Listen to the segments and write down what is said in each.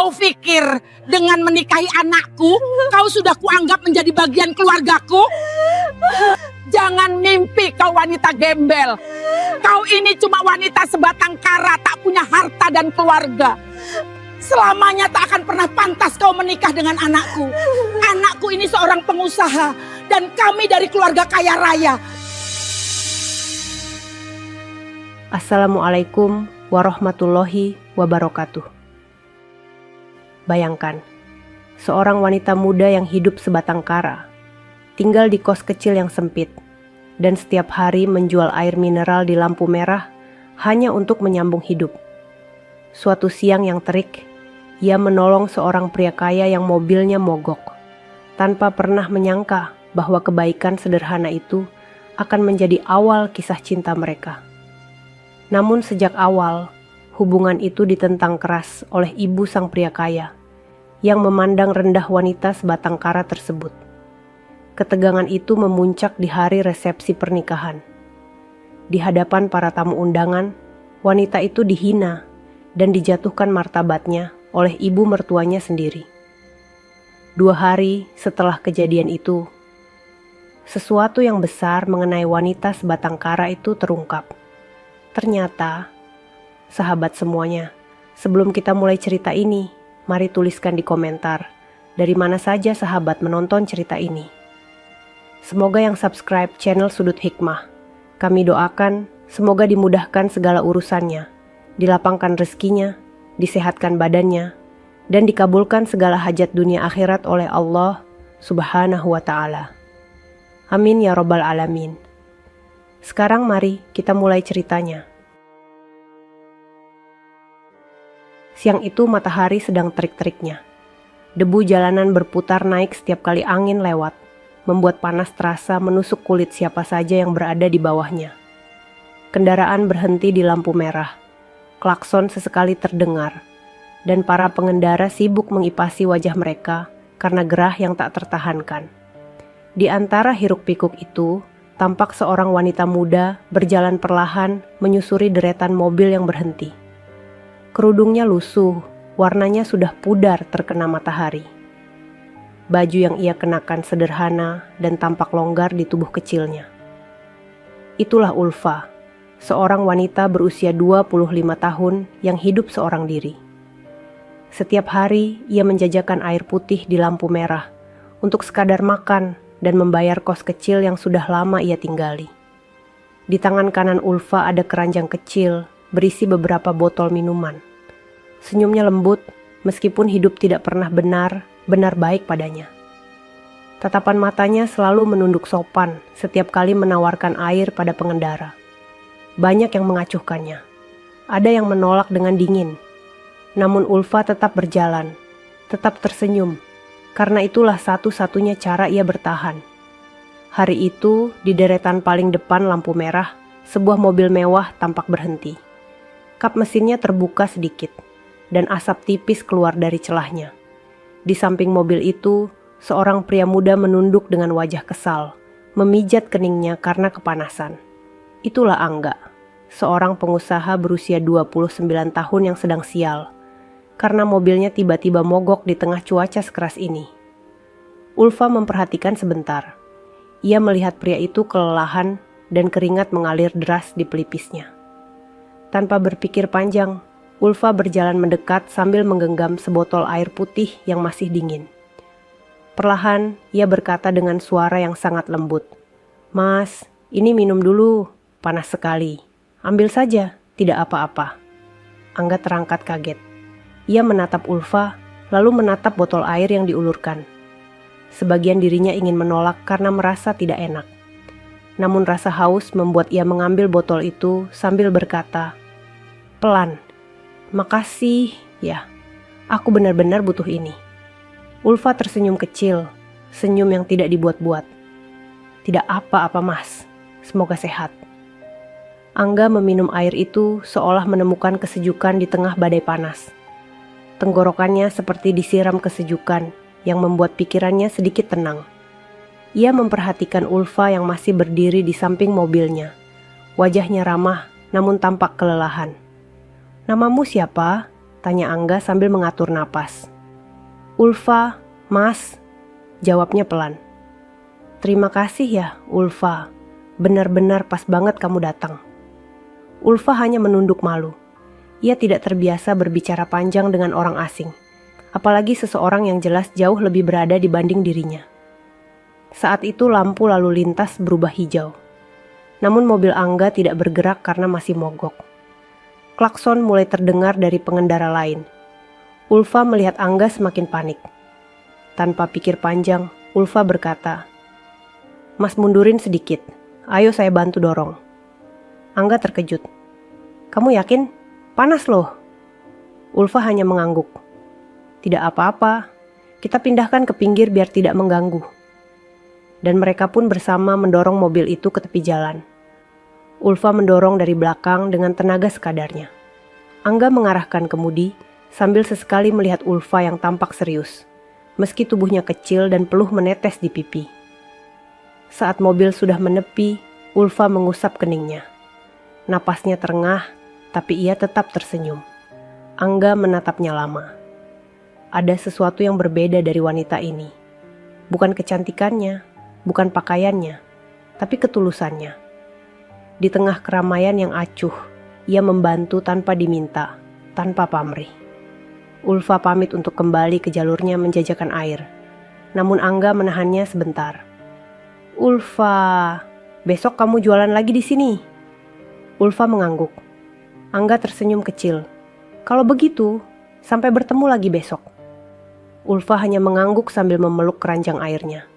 kau pikir dengan menikahi anakku, kau sudah kuanggap menjadi bagian keluargaku? Jangan mimpi kau wanita gembel. Kau ini cuma wanita sebatang kara, tak punya harta dan keluarga. Selamanya tak akan pernah pantas kau menikah dengan anakku. Anakku ini seorang pengusaha dan kami dari keluarga kaya raya. Assalamualaikum warahmatullahi wabarakatuh. Bayangkan, seorang wanita muda yang hidup sebatang kara, tinggal di kos kecil yang sempit, dan setiap hari menjual air mineral di lampu merah hanya untuk menyambung hidup. Suatu siang yang terik, ia menolong seorang pria kaya yang mobilnya mogok, tanpa pernah menyangka bahwa kebaikan sederhana itu akan menjadi awal kisah cinta mereka. Namun sejak awal, hubungan itu ditentang keras oleh ibu sang pria kaya yang memandang rendah wanita sebatang kara tersebut. Ketegangan itu memuncak di hari resepsi pernikahan. Di hadapan para tamu undangan, wanita itu dihina dan dijatuhkan martabatnya oleh ibu mertuanya sendiri. 2 hari setelah kejadian itu, sesuatu yang besar mengenai wanita sebatang kara itu terungkap. Ternyata, sahabat semuanya, sebelum kita mulai cerita ini, mari tuliskan di komentar dari mana saja sahabat menonton cerita ini. Semoga yang subscribe channel Sudut Hikmah, kami doakan semoga dimudahkan segala urusannya, dilapangkan rezekinya, disehatkan badannya, dan dikabulkan segala hajat dunia akhirat oleh Allah Subhanahu wa Ta'ala. Amin ya Rabbal Alamin. Sekarang mari kita mulai ceritanya. Siang itu matahari sedang terik-teriknya. Debu jalanan berputar naik setiap kali angin lewat, membuat panas terasa menusuk kulit siapa saja yang berada di bawahnya. Kendaraan berhenti di lampu merah, klakson sesekali terdengar, dan para pengendara sibuk mengipasi wajah mereka karena gerah yang tak tertahankan. Di antara hiruk-pikuk itu, tampak seorang wanita muda berjalan perlahan menyusuri deretan mobil yang berhenti. Kerudungnya lusuh, warnanya sudah pudar terkena matahari. Baju yang ia kenakan sederhana dan tampak longgar di tubuh kecilnya. Itulah Ulfa, seorang wanita berusia 25 tahun yang hidup seorang diri. Setiap hari ia menjajakan air putih di lampu merah untuk sekadar makan dan membayar kos kecil yang sudah lama ia tinggali. Di tangan kanan Ulfa ada keranjang kecil berisi beberapa botol minuman. Senyumnya lembut meskipun hidup tidak pernah benar baik padanya. Tatapan matanya selalu menunduk sopan setiap kali menawarkan air pada pengendara. Banyak yang mengacuhkannya. Ada yang menolak dengan dingin. Namun Ulfa tetap berjalan, tetap tersenyum. Karena itulah satu-satunya cara ia bertahan. Hari itu, di deretan paling depan lampu merah, sebuah mobil mewah tampak berhenti. Kap mesinnya terbuka sedikit, dan asap tipis keluar dari celahnya. Di samping mobil itu, seorang pria muda menunduk dengan wajah kesal, memijat keningnya karena kepanasan. Itulah Angga, seorang pengusaha berusia 29 tahun yang sedang sial, karena mobilnya tiba-tiba mogok di tengah cuaca sekeras ini. Ulfa memperhatikan sebentar. Ia melihat pria itu kelelahan dan keringat mengalir deras di pelipisnya. Tanpa berpikir panjang, Ulfa berjalan mendekat sambil menggenggam sebotol air putih yang masih dingin. Perlahan, ia berkata dengan suara yang sangat lembut, "Mas, ini minum dulu, panas sekali. Ambil saja, tidak apa-apa." Angga terangkat kaget. Ia menatap Ulfa, lalu menatap botol air yang diulurkan. Sebagian dirinya ingin menolak karena merasa tidak enak. Namun rasa haus membuat ia mengambil botol itu sambil berkata, "Pelan, makasih ya, aku benar-benar butuh ini." Ulfa tersenyum kecil, senyum yang tidak dibuat-buat. "Tidak apa-apa mas, semoga sehat." Angga meminum air itu seolah menemukan kesejukan di tengah badai panas. Tenggorokannya seperti disiram kesejukan yang membuat pikirannya sedikit tenang. Ia memperhatikan Ulfa yang masih berdiri di samping mobilnya. Wajahnya ramah namun tampak kelelahan. "Namamu siapa?" Tanya Angga sambil mengatur napas. Ulfa, Mas, jawabnya pelan. Terima kasih ya, Ulfa. Benar-benar pas banget kamu datang. Ulfa hanya menunduk malu. Ia tidak terbiasa berbicara panjang dengan orang asing, apalagi seseorang yang jelas jauh lebih berada dibanding dirinya. Saat itu lampu lalu lintas berubah hijau. Namun mobil Angga tidak bergerak karena masih mogok. Klakson mulai terdengar dari pengendara lain. Ulfa melihat Angga semakin panik. Tanpa pikir panjang, Ulfa berkata, Mas mundurin sedikit, ayo saya bantu dorong. Angga terkejut. Kamu yakin? Panas loh. Ulfa hanya mengangguk. Tidak apa-apa, kita pindahkan ke pinggir biar tidak mengganggu. Dan mereka pun bersama mendorong mobil itu ke tepi jalan. Ulfa mendorong dari belakang dengan tenaga sekadarnya. Angga mengarahkan kemudi sambil sesekali melihat Ulfa yang tampak serius, meski tubuhnya kecil dan peluh menetes di pipi. Saat mobil sudah menepi, Ulfa mengusap keningnya. Napasnya terengah, tapi ia tetap tersenyum. Angga menatapnya lama. Ada sesuatu yang berbeda dari wanita ini. Bukan kecantikannya, bukan pakaiannya, tapi ketulusannya. Di tengah keramaian yang acuh, ia membantu tanpa diminta, tanpa pamrih. Ulfa pamit untuk kembali ke jalurnya menjajakan air. Namun Angga menahannya sebentar. Ulfa, besok kamu jualan lagi di sini. Ulfa mengangguk. Angga tersenyum kecil. Kalau begitu, sampai bertemu lagi besok. Ulfa hanya mengangguk sambil memeluk keranjang airnya.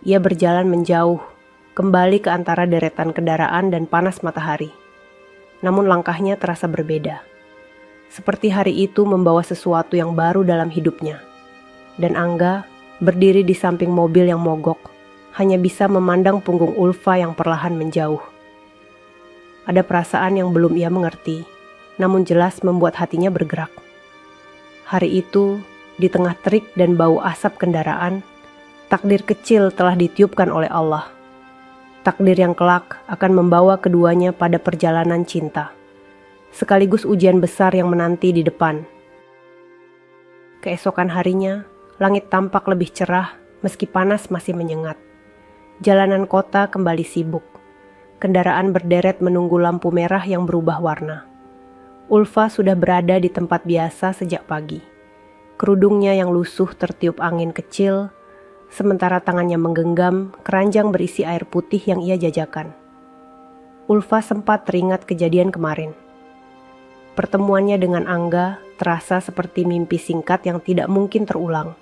Ia berjalan menjauh, kembali ke antara deretan kendaraan dan panas matahari. Namun langkahnya terasa berbeda. Seperti hari itu membawa sesuatu yang baru dalam hidupnya. Dan Angga, berdiri di samping mobil yang mogok, hanya bisa memandang punggung Ulfa yang perlahan menjauh. Ada perasaan yang belum ia mengerti, namun jelas membuat hatinya bergerak. Hari itu, di tengah terik dan bau asap kendaraan, takdir kecil telah ditiupkan oleh Allah. Takdir yang kelak akan membawa keduanya pada perjalanan cinta, sekaligus ujian besar yang menanti di depan. Keesokan harinya, langit tampak lebih cerah meski panas masih menyengat. Jalanan kota kembali sibuk. Kendaraan berderet menunggu lampu merah yang berubah warna. Ulfa sudah berada di tempat biasa sejak pagi. Kerudungnya yang lusuh tertiup angin kecil, sementara tangannya menggenggam keranjang berisi air putih yang ia jajakan. Ulfa sempat teringat kejadian kemarin. Pertemuannya dengan Angga terasa seperti mimpi singkat yang tidak mungkin terulang.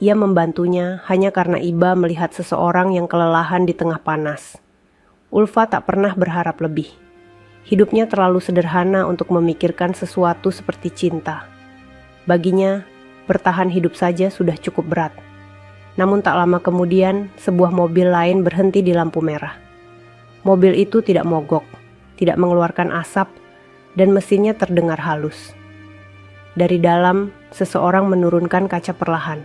Ia membantunya hanya karena iba melihat seseorang yang kelelahan di tengah panas. Ulfa tak pernah berharap lebih. Hidupnya terlalu sederhana untuk memikirkan sesuatu seperti cinta. Baginya, bertahan hidup saja sudah cukup berat. Namun tak lama kemudian, sebuah mobil lain berhenti di lampu merah. Mobil itu tidak mogok, tidak mengeluarkan asap, dan mesinnya terdengar halus. Dari dalam, seseorang menurunkan kaca perlahan.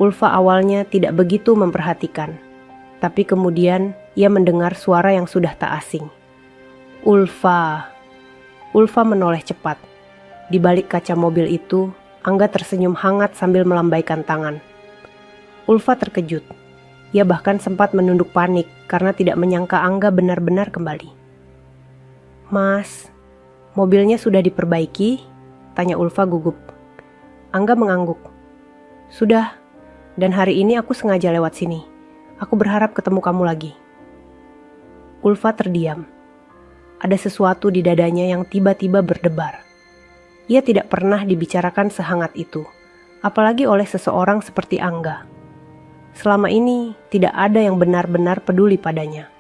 Ulfa awalnya tidak begitu memperhatikan, tapi kemudian ia mendengar suara yang sudah tak asing. Ulfa. Ulfa menoleh cepat. Di balik kaca mobil itu, Angga tersenyum hangat sambil melambaikan tangan. Ulfa terkejut. Ia bahkan sempat menunduk panik karena tidak menyangka Angga benar-benar kembali. Mas, mobilnya sudah diperbaiki? Tanya Ulfa gugup. Angga mengangguk. Sudah, dan hari ini aku sengaja lewat sini. Aku berharap ketemu kamu lagi. Ulfa terdiam. Ada sesuatu di dadanya yang tiba-tiba berdebar. Ia tidak pernah dibicarakan sehangat itu, apalagi oleh seseorang seperti Angga. Selama ini tidak ada yang benar-benar peduli padanya.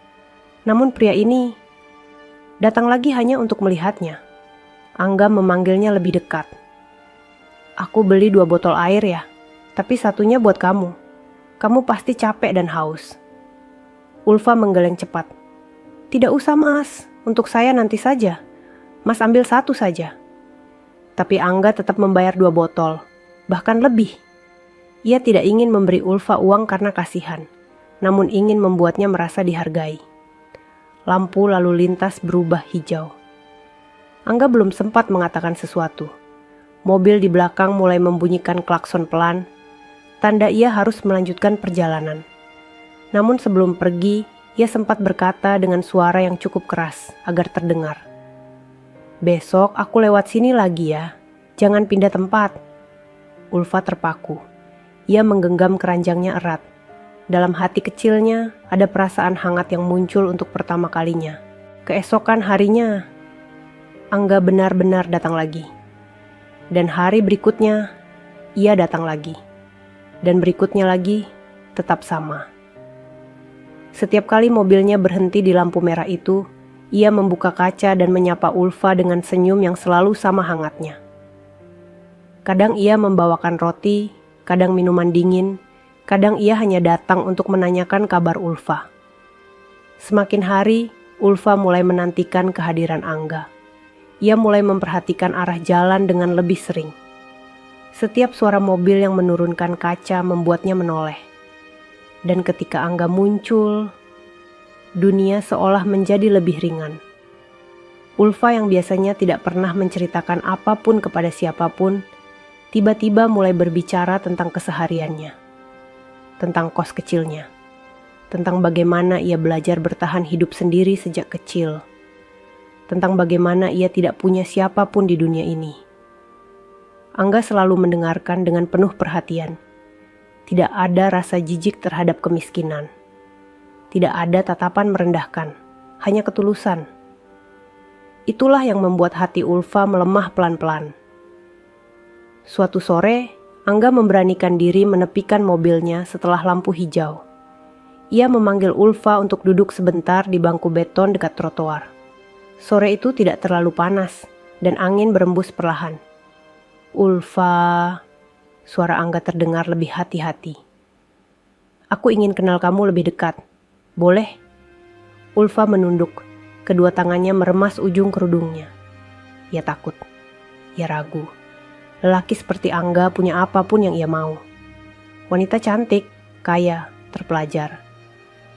Namun pria ini datang lagi hanya untuk melihatnya. Angga memanggilnya lebih dekat. Aku beli 2 botol air ya, tapi satunya buat kamu. Kamu pasti capek dan haus. Ulfa menggeleng cepat. Tidak usah mas, untuk saya nanti saja. Mas ambil 1 saja. Tapi Angga tetap membayar 2 botol, bahkan lebih. Ia tidak ingin memberi Ulfa uang karena kasihan, namun ingin membuatnya merasa dihargai. Lampu lalu lintas berubah hijau. Angga belum sempat mengatakan sesuatu. Mobil di belakang mulai membunyikan klakson pelan, tanda ia harus melanjutkan perjalanan. Namun sebelum pergi, ia sempat berkata dengan suara yang cukup keras agar terdengar. "Besok aku lewat sini lagi ya, jangan pindah tempat." Ulfa terpaku. Ia menggenggam keranjangnya erat. Dalam hati kecilnya ada perasaan hangat yang muncul untuk pertama kalinya. Keesokan harinya, Angga benar-benar datang lagi. Dan hari berikutnya, ia datang lagi. Dan berikutnya lagi, tetap sama. Setiap kali mobilnya berhenti di lampu merah itu, ia membuka kaca dan menyapa Ulfa dengan senyum yang selalu sama hangatnya. Kadang ia membawakan roti, kadang minuman dingin, kadang ia hanya datang untuk menanyakan kabar Ulfa. Semakin hari, Ulfa mulai menantikan kehadiran Angga. Ia mulai memperhatikan arah jalan dengan lebih sering. Setiap suara mobil yang menurunkan kaca membuatnya menoleh. Dan ketika Angga muncul, dunia seolah menjadi lebih ringan. Ulfa yang biasanya tidak pernah menceritakan apapun kepada siapapun, tiba-tiba mulai berbicara tentang kesehariannya. Tentang kos kecilnya. Tentang bagaimana ia belajar bertahan hidup sendiri sejak kecil. Tentang bagaimana ia tidak punya siapapun di dunia ini. Angga selalu mendengarkan dengan penuh perhatian. Tidak ada rasa jijik terhadap kemiskinan. Tidak ada tatapan merendahkan, hanya ketulusan. Itulah yang membuat hati Ulfa melemah pelan-pelan. Suatu sore, Angga memberanikan diri menepikan mobilnya setelah lampu hijau. Ia memanggil Ulfa untuk duduk sebentar di bangku beton dekat trotoar. Sore itu tidak terlalu panas, dan angin berembus perlahan. "Ulfa," suara Angga terdengar lebih hati-hati. "Aku ingin kenal kamu lebih dekat. Boleh?" Ulfa menunduk, kedua tangannya meremas ujung kerudungnya. Ia takut, ia ragu. Lelaki seperti Angga punya apapun yang ia mau. Wanita cantik, kaya, terpelajar.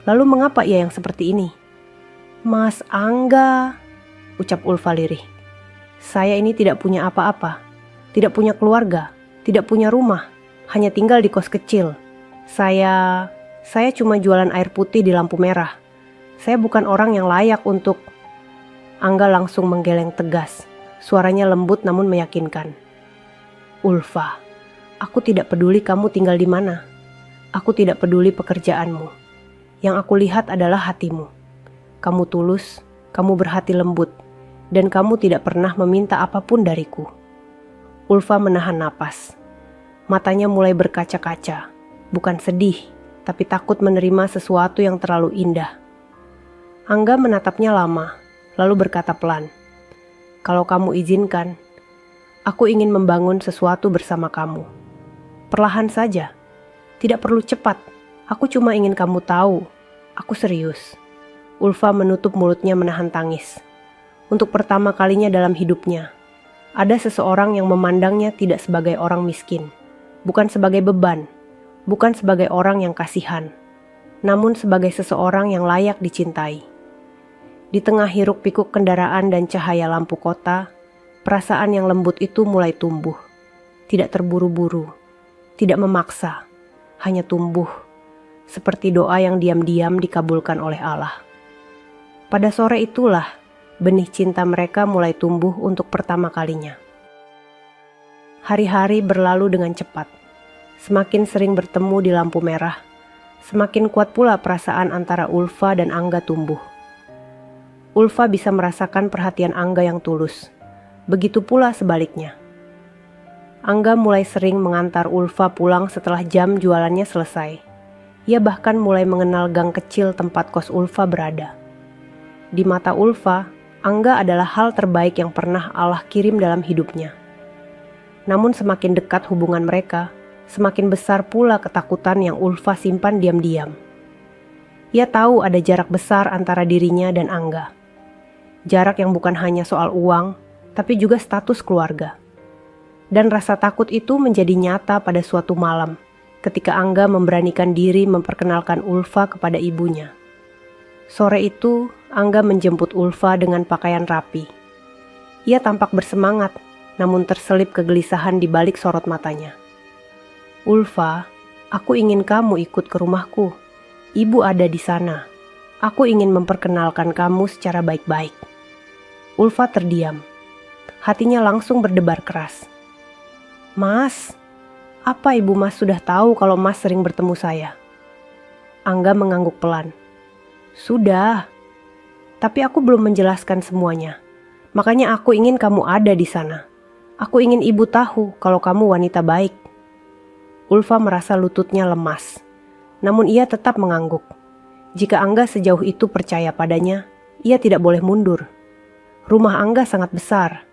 Lalu mengapa ia yang seperti ini? "Mas Angga," ucap Ulfa lirih. "Saya ini tidak punya apa-apa, tidak punya keluarga, tidak punya rumah, hanya tinggal di kos kecil. Saya cuma jualan air putih di lampu merah. Saya bukan orang yang layak untuk..." Angga langsung menggeleng tegas, suaranya lembut namun meyakinkan. "Ulfa, aku tidak peduli kamu tinggal di mana. Aku tidak peduli pekerjaanmu. Yang aku lihat adalah hatimu. Kamu tulus, kamu berhati lembut, dan kamu tidak pernah meminta apapun dariku." Ulfa menahan napas. Matanya mulai berkaca-kaca, bukan sedih, tapi takut menerima sesuatu yang terlalu indah. Angga menatapnya lama, lalu berkata pelan, "Kalau kamu izinkan, aku ingin membangun sesuatu bersama kamu. Perlahan saja, tidak perlu cepat. Aku cuma ingin kamu tahu, aku serius." Ulfa menutup mulutnya menahan tangis. Untuk pertama kalinya dalam hidupnya, ada seseorang yang memandangnya tidak sebagai orang miskin, bukan sebagai beban, bukan sebagai orang yang kasihan, namun sebagai seseorang yang layak dicintai. Di tengah hiruk-pikuk kendaraan dan cahaya lampu kota, perasaan yang lembut itu mulai tumbuh. Tidak terburu-buru, tidak memaksa, hanya tumbuh, seperti doa yang diam-diam dikabulkan oleh Allah. Pada sore itulah, benih cinta mereka mulai tumbuh untuk pertama kalinya. Hari-hari berlalu dengan cepat. Semakin sering bertemu di lampu merah, semakin kuat pula perasaan antara Ulfa dan Angga tumbuh. Ulfa bisa merasakan perhatian Angga yang tulus. Begitu pula sebaliknya. Angga mulai sering mengantar Ulfa pulang setelah jam jualannya selesai. Ia bahkan mulai mengenal gang kecil tempat kos Ulfa berada. Di mata Ulfa, Angga adalah hal terbaik yang pernah Allah kirim dalam hidupnya. Namun semakin dekat hubungan mereka, semakin besar pula ketakutan yang Ulfa simpan diam-diam. Ia tahu ada jarak besar antara dirinya dan Angga. Jarak yang bukan hanya soal uang, tapi juga status keluarga. Dan rasa takut itu menjadi nyata pada suatu malam, ketika Angga memberanikan diri memperkenalkan Ulfa kepada ibunya. Sore itu, Angga menjemput Ulfa dengan pakaian rapi. Ia tampak bersemangat, namun terselip kegelisahan di balik sorot matanya. "Ulfa, aku ingin kamu ikut ke rumahku. Ibu ada di sana. Aku ingin memperkenalkan kamu secara baik-baik." Ulfa terdiam. Hatinya langsung berdebar keras. "Mas, apa ibu Mas sudah tahu kalau Mas sering bertemu saya?" Angga mengangguk pelan. "Sudah, tapi aku belum menjelaskan semuanya. Makanya aku ingin kamu ada di sana. Aku ingin ibu tahu kalau kamu wanita baik." Ulfa merasa lututnya lemas, namun ia tetap mengangguk. Jika Angga sejauh itu percaya padanya, ia tidak boleh mundur. Rumah Angga sangat besar,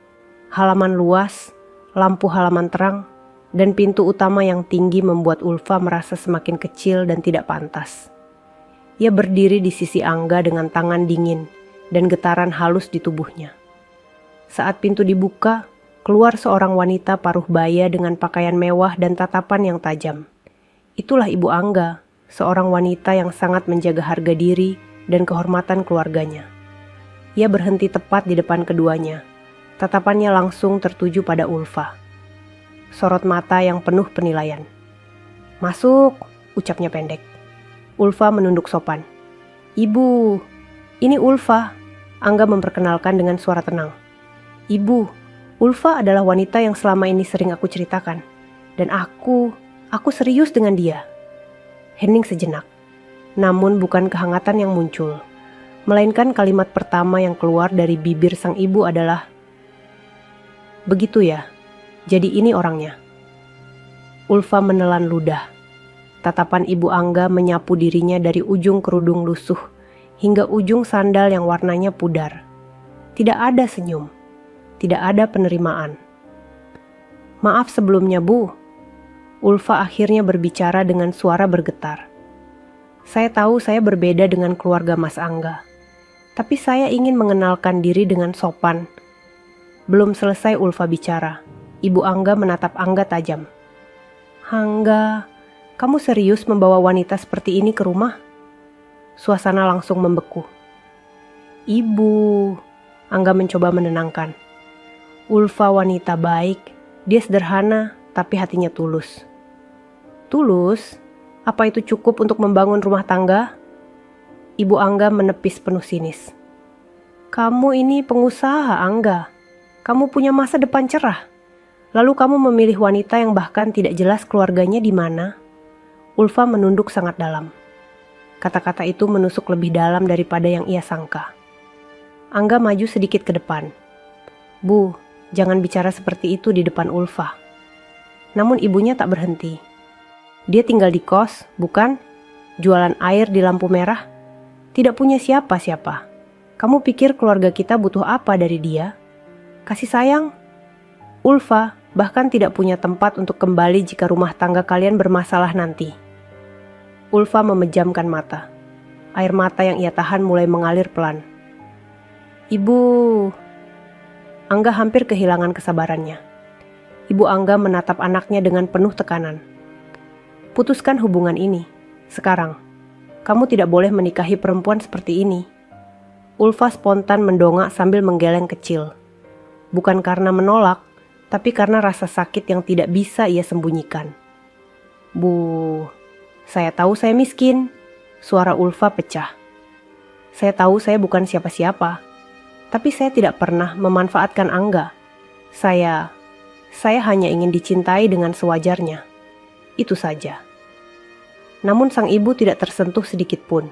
halaman luas, lampu halaman terang, dan pintu utama yang tinggi membuat Ulfa merasa semakin kecil dan tidak pantas. Ia berdiri di sisi Angga dengan tangan dingin dan getaran halus di tubuhnya. Saat pintu dibuka, keluar seorang wanita paruh baya dengan pakaian mewah dan tatapan yang tajam. Itulah Ibu Angga, seorang wanita yang sangat menjaga harga diri dan kehormatan keluarganya. Ia berhenti tepat di depan keduanya. Tatapannya langsung tertuju pada Ulfa. Sorot mata yang penuh penilaian. "Masuk," ucapnya pendek. Ulfa menunduk sopan. "Ibu, ini Ulfa," Angga memperkenalkan dengan suara tenang. "Ibu, Ulfa adalah wanita yang selama ini sering aku ceritakan. Dan aku serius dengan dia." Hening sejenak. Namun bukan kehangatan yang muncul, melainkan kalimat pertama yang keluar dari bibir sang ibu adalah, "Begitu ya, jadi ini orangnya." Ulfa menelan ludah. Tatapan Ibu Angga menyapu dirinya dari ujung kerudung lusuh hingga ujung sandal yang warnanya pudar. Tidak ada senyum, tidak ada penerimaan. "Maaf sebelumnya, Bu." Ulfa akhirnya berbicara dengan suara bergetar. "Saya tahu saya berbeda dengan keluarga Mas Angga, tapi saya ingin mengenalkan diri dengan sopan." Belum selesai Ulfa bicara, Ibu Angga menatap Angga tajam. "Angga, kamu serius membawa wanita seperti ini ke rumah?" Suasana langsung membeku. "Ibu," Angga mencoba menenangkan. "Ulfa wanita baik, dia sederhana tapi hatinya tulus." "Tulus? Apa itu cukup untuk membangun rumah tangga?" Ibu Angga menepis penuh sinis. "Kamu ini pengusaha, Angga. Kamu punya masa depan cerah. Lalu kamu memilih wanita yang bahkan tidak jelas keluarganya di mana?" Ulfa menunduk sangat dalam. Kata-kata itu menusuk lebih dalam daripada yang ia sangka. Angga maju sedikit ke depan. "Bu, jangan bicara seperti itu di depan Ulfa." Namun ibunya tak berhenti. "Dia tinggal di kos, bukan? Jualan air di lampu merah? Tidak punya siapa-siapa. Kamu pikir keluarga kita butuh apa dari dia? Kasih sayang? Ulfa bahkan tidak punya tempat untuk kembali jika rumah tangga kalian bermasalah nanti." Ulfa memejamkan mata. Air mata yang ia tahan mulai mengalir pelan. "Ibu..." Angga hampir kehilangan kesabarannya. Ibu Angga menatap anaknya dengan penuh tekanan. "Putuskan hubungan ini, sekarang. Kamu tidak boleh menikahi perempuan seperti ini." Ulfa spontan mendongak sambil menggeleng kecil. Bukan karena menolak, tapi karena rasa sakit yang tidak bisa ia sembunyikan. "Bu, saya tahu saya miskin." Suara Ulfa pecah. "Saya tahu saya bukan siapa-siapa, tapi saya tidak pernah memanfaatkan Angga. Saya hanya ingin dicintai dengan sewajarnya. Itu saja." Namun sang ibu tidak tersentuh sedikit pun.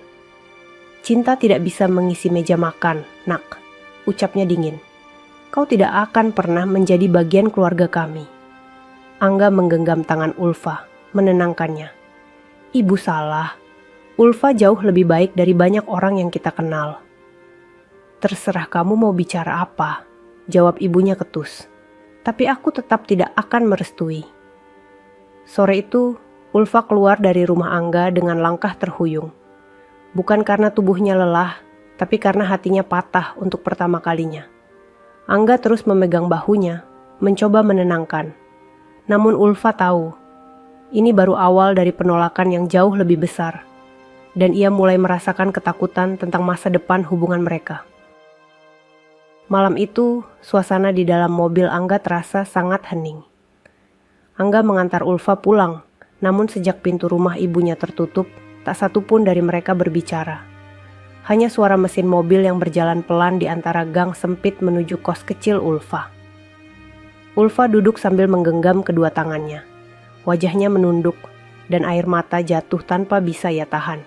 "Cinta tidak bisa mengisi meja makan, Nak," ucapnya dingin. "Kau tidak akan pernah menjadi bagian keluarga kami." Angga menggenggam tangan Ulfa, menenangkannya. "Ibu salah. Ulfa jauh lebih baik dari banyak orang yang kita kenal." "Terserah kamu mau bicara apa," jawab ibunya ketus. "Tapi aku tetap tidak akan merestui." Sore itu, Ulfa keluar dari rumah Angga dengan langkah terhuyung. Bukan karena tubuhnya lelah, tapi karena hatinya patah untuk pertama kalinya. Angga terus memegang bahunya, mencoba menenangkan. Namun Ulfa tahu, ini baru awal dari penolakan yang jauh lebih besar. Dan ia mulai merasakan ketakutan tentang masa depan hubungan mereka. Malam itu, suasana di dalam mobil Angga terasa sangat hening. Angga mengantar Ulfa pulang, namun sejak pintu rumah ibunya tertutup, tak satu pun dari mereka berbicara. Hanya suara mesin mobil yang berjalan pelan di antara gang sempit menuju kos kecil Ulfa. Ulfa duduk sambil menggenggam kedua tangannya. Wajahnya menunduk, dan air mata jatuh tanpa bisa ia tahan.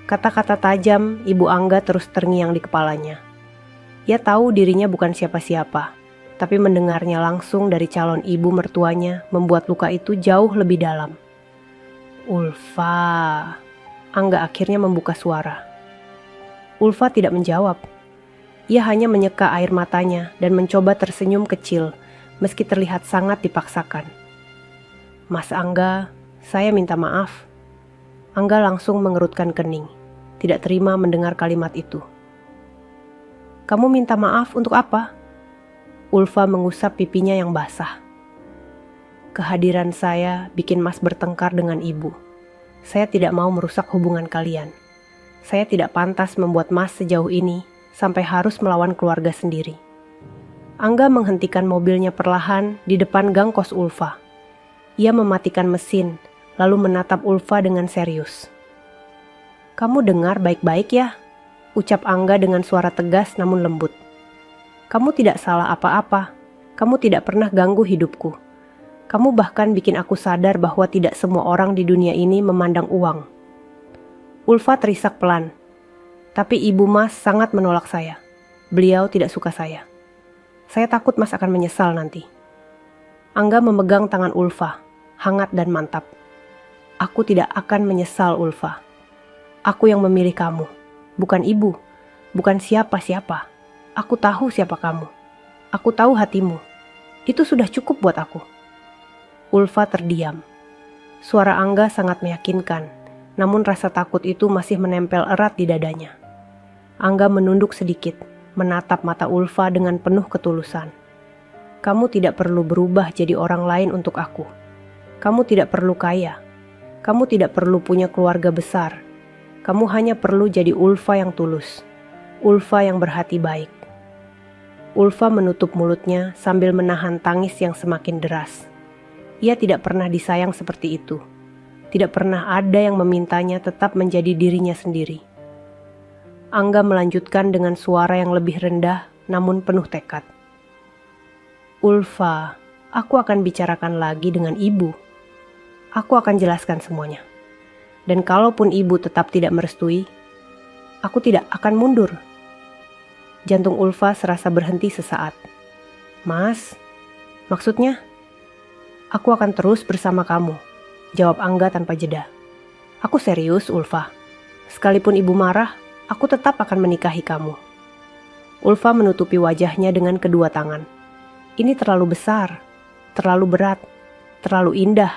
Kata-kata tajam Ibu Angga terus terngiang di kepalanya. Ia tahu dirinya bukan siapa-siapa, tapi mendengarnya langsung dari calon ibu mertuanya membuat luka itu jauh lebih dalam. Ulfa. Angga akhirnya membuka suara. Ulfa tidak menjawab. Ia hanya menyeka air matanya dan mencoba tersenyum kecil, meski terlihat sangat dipaksakan. Mas Angga, saya minta maaf. Angga langsung mengerutkan kening, tidak terima mendengar kalimat itu. Kamu minta maaf untuk apa? Ulfa mengusap pipinya yang basah. Kehadiran saya bikin Mas bertengkar dengan ibu. Saya tidak mau merusak hubungan kalian. Saya tidak pantas membuat Mas sejauh ini sampai harus melawan keluarga sendiri. Angga menghentikan mobilnya perlahan di depan gang kos Ulfa. Ia mematikan mesin, lalu menatap Ulfa dengan serius. Kamu dengar baik-baik ya? Ucap Angga dengan suara tegas namun lembut. Kamu tidak salah apa-apa. Kamu tidak pernah ganggu hidupku. Kamu bahkan bikin aku sadar bahwa tidak semua orang di dunia ini memandang uang. Ulfa terisak pelan. Tapi ibu Mas sangat menolak saya. Beliau tidak suka saya. Saya takut Mas akan menyesal nanti. Angga memegang tangan Ulfa, hangat dan mantap. Aku tidak akan menyesal, Ulfa. Aku yang memilih kamu. Bukan ibu, bukan siapa-siapa. Aku tahu siapa kamu. Aku tahu hatimu. Itu sudah cukup buat aku. Ulfa terdiam. Suara Angga sangat meyakinkan, namun rasa takut itu masih menempel erat di dadanya. Angga menunduk sedikit, menatap mata Ulfa dengan penuh ketulusan. Kamu tidak perlu berubah jadi orang lain untuk aku. Kamu tidak perlu kaya. Kamu tidak perlu punya keluarga besar. Kamu hanya perlu jadi Ulfa yang tulus, Ulfa yang berhati baik. Ulfa menutup mulutnya sambil menahan tangis yang semakin deras. Ia tidak pernah disayang seperti itu. Tidak pernah ada yang memintanya tetap menjadi dirinya sendiri. Angga melanjutkan dengan suara yang lebih rendah namun penuh tekad. Ulfa, aku akan bicarakan lagi dengan ibu. Aku akan jelaskan semuanya. Dan kalaupun ibu tetap tidak merestui, aku tidak akan mundur. Jantung Ulfa serasa berhenti sesaat. Mas, maksudnya? Aku akan terus bersama kamu, jawab Angga tanpa jeda. Aku serius, Ulfa. Sekalipun ibu marah, aku tetap akan menikahi kamu. Ulfa menutupi wajahnya dengan kedua tangan. Ini terlalu besar, terlalu berat, terlalu indah,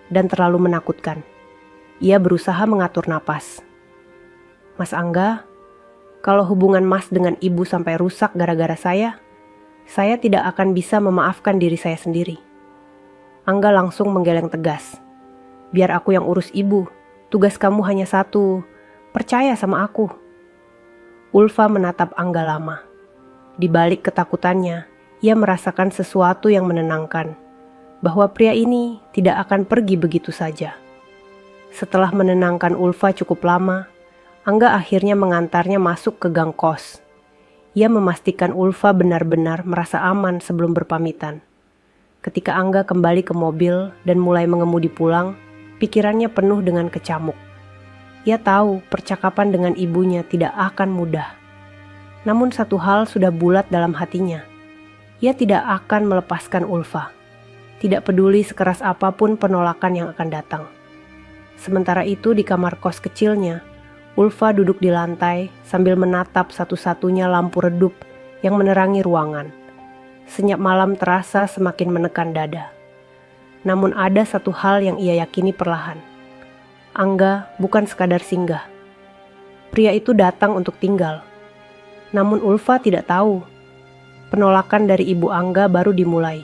dan terlalu menakutkan. Ia berusaha mengatur napas. Mas Angga, kalau hubungan Mas dengan ibu sampai rusak gara-gara saya tidak akan bisa memaafkan diri saya sendiri. Angga langsung menggeleng tegas. Biar aku yang urus ibu, tugas kamu hanya satu, percaya sama aku. Ulfa menatap Angga lama. Di balik ketakutannya, ia merasakan sesuatu yang menenangkan, bahwa pria ini tidak akan pergi begitu saja. Setelah menenangkan Ulfa cukup lama, Angga akhirnya mengantarnya masuk ke gang kos. Ia memastikan Ulfa benar-benar merasa aman sebelum berpamitan. Ketika Angga kembali ke mobil dan mulai mengemudi pulang, pikirannya penuh dengan kecamuk. Ia tahu percakapan dengan ibunya tidak akan mudah. Namun satu hal sudah bulat dalam hatinya. Ia tidak akan melepaskan Ulfa. Tidak peduli sekeras apapun penolakan yang akan datang. Sementara itu di kamar kos kecilnya, Ulfa duduk di lantai sambil menatap satu-satunya lampu redup yang menerangi ruangan. Senyap malam terasa semakin menekan dada. Namun ada satu hal yang ia yakini perlahan. Angga bukan sekadar singgah. Pria itu datang untuk tinggal. Namun Ulfa tidak tahu. Penolakan dari ibu Angga baru dimulai.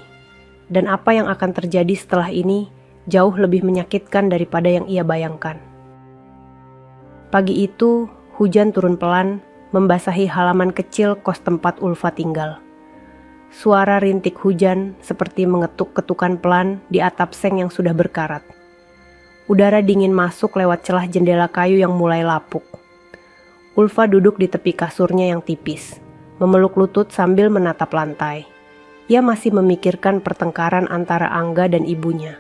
Dan apa yang akan terjadi setelah ini jauh lebih menyakitkan daripada yang ia bayangkan. Pagi itu, hujan turun pelan membasahi halaman kecil kos tempat Ulfa tinggal. Suara rintik hujan seperti mengetuk ketukan pelan di atap seng yang sudah berkarat. Udara dingin masuk lewat celah jendela kayu yang mulai lapuk. Ulfa duduk di tepi kasurnya yang tipis, memeluk lutut sambil menatap lantai. Ia masih memikirkan pertengkaran antara Angga dan ibunya.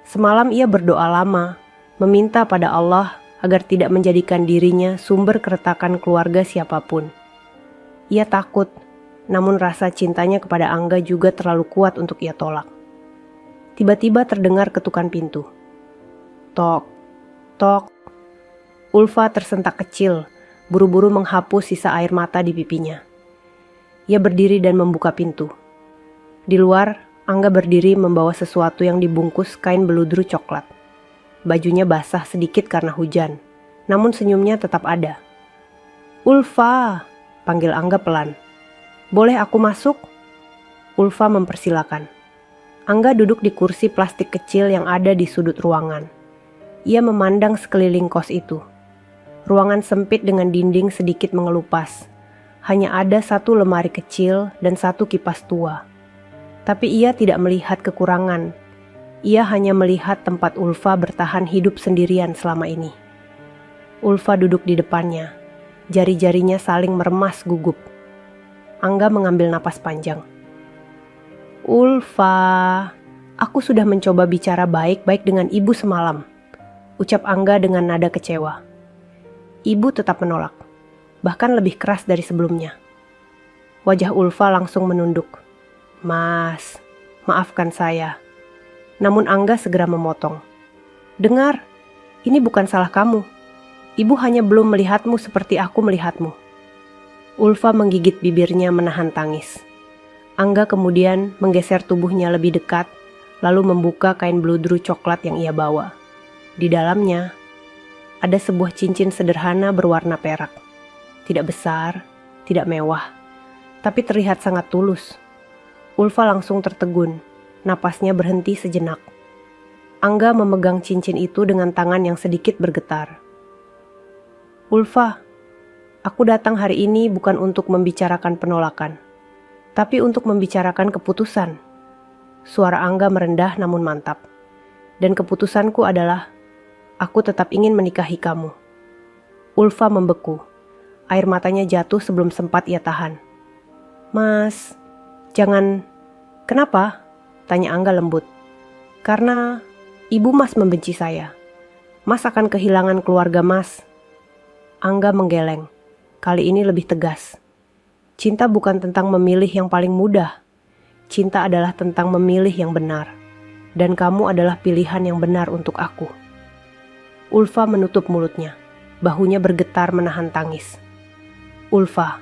Semalam ia berdoa lama, meminta pada Allah agar tidak menjadikan dirinya sumber keretakan keluarga siapapun. Ia takut, namun rasa cintanya kepada Angga juga terlalu kuat untuk ia tolak. Tiba-tiba terdengar ketukan pintu. Tok, tok. Ulfa tersentak kecil, buru-buru menghapus sisa air mata di pipinya. Ia berdiri dan membuka pintu. Di luar, Angga berdiri membawa sesuatu yang dibungkus kain beludru coklat. Bajunya basah sedikit karena hujan, namun senyumnya tetap ada. Ulfa, panggil Angga pelan. Boleh aku masuk? Ulfa mempersilakan. Angga duduk di kursi plastik kecil yang ada di sudut ruangan. Ia memandang sekeliling kos itu. Ruangan sempit dengan dinding sedikit mengelupas. Hanya ada satu lemari kecil dan satu kipas tua. Tapi ia tidak melihat kekurangan. Ia hanya melihat tempat Ulfa bertahan hidup sendirian selama ini. Ulfa duduk di depannya. Jari-jarinya saling meremas gugup. Angga mengambil napas panjang. Ulfa, aku sudah mencoba bicara baik-baik dengan ibu semalam, ucap Angga dengan nada kecewa. Ibu tetap menolak, bahkan lebih keras dari sebelumnya. Wajah Ulfa langsung menunduk. Mas, maafkan saya. Namun Angga segera memotong. Dengar, ini bukan salah kamu. Ibu hanya belum melihatmu seperti aku melihatmu. Ulfa menggigit bibirnya menahan tangis. Angga kemudian menggeser tubuhnya lebih dekat, lalu membuka kain beludru coklat yang ia bawa. Di dalamnya, ada sebuah cincin sederhana berwarna perak. Tidak besar, tidak mewah, tapi terlihat sangat tulus. Ulfa langsung tertegun, napasnya berhenti sejenak. Angga memegang cincin itu dengan tangan yang sedikit bergetar. Ulfa, aku datang hari ini bukan untuk membicarakan penolakan, tapi untuk membicarakan keputusan. Suara Angga merendah namun mantap. Dan keputusanku adalah, aku tetap ingin menikahi kamu. Ulfa membeku. Air matanya jatuh sebelum sempat ia tahan. Mas, jangan. Kenapa? Tanya Angga lembut. Karena ibu Mas membenci saya. Mas akan kehilangan keluarga Mas. Angga menggeleng. Kali ini lebih tegas. Cinta bukan tentang memilih yang paling mudah. Cinta adalah tentang memilih yang benar. Dan kamu adalah pilihan yang benar untuk aku. Ulfa menutup mulutnya. Bahunya bergetar menahan tangis. Ulfa.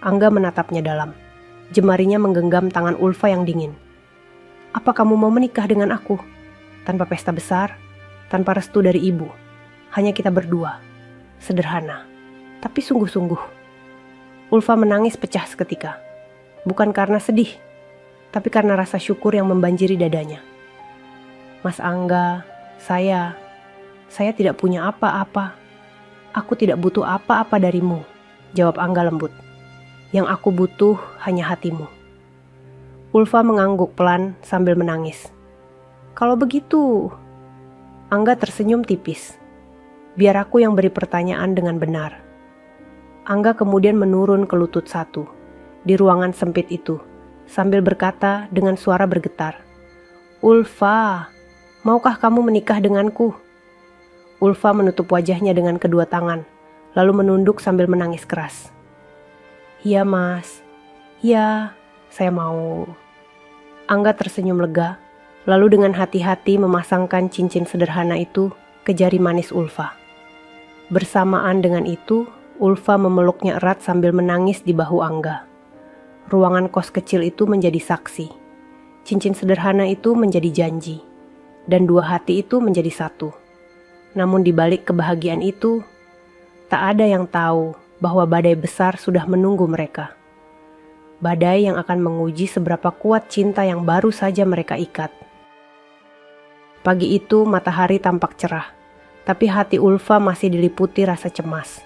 Angga menatapnya dalam. Jemarinya menggenggam tangan Ulfa yang dingin. Apa kamu mau menikah dengan aku? Tanpa pesta besar, tanpa restu dari ibu. Hanya kita berdua. Sederhana, tapi sungguh-sungguh. Ulfa menangis pecah seketika. Bukan karena sedih, tapi karena rasa syukur yang membanjiri dadanya. Mas Angga, saya tidak punya apa-apa. Aku tidak butuh apa-apa darimu, jawab Angga lembut. Yang aku butuh hanya hatimu. Ulfa mengangguk pelan sambil menangis. Kalau begitu, Angga tersenyum tipis. Biar aku yang beri pertanyaan dengan benar. Angga kemudian menurun ke lutut satu di ruangan sempit itu sambil berkata dengan suara bergetar. Ulfa, maukah kamu menikah denganku? Ulfa menutup wajahnya dengan kedua tangan, lalu menunduk sambil menangis keras. Iya mas, iya saya mau. Angga tersenyum lega, lalu dengan hati-hati memasangkan cincin sederhana itu ke jari manis Ulfa. Bersamaan dengan itu, Ulfa memeluknya erat sambil menangis di bahu Angga. Ruangan kos kecil itu menjadi saksi. Cincin sederhana itu menjadi janji. Dan dua hati itu menjadi satu. Namun di balik kebahagiaan itu, tak ada yang tahu bahwa badai besar sudah menunggu mereka. Badai yang akan menguji seberapa kuat cinta yang baru saja mereka ikat. Pagi itu matahari tampak cerah, tapi hati Ulfa masih diliputi rasa cemas.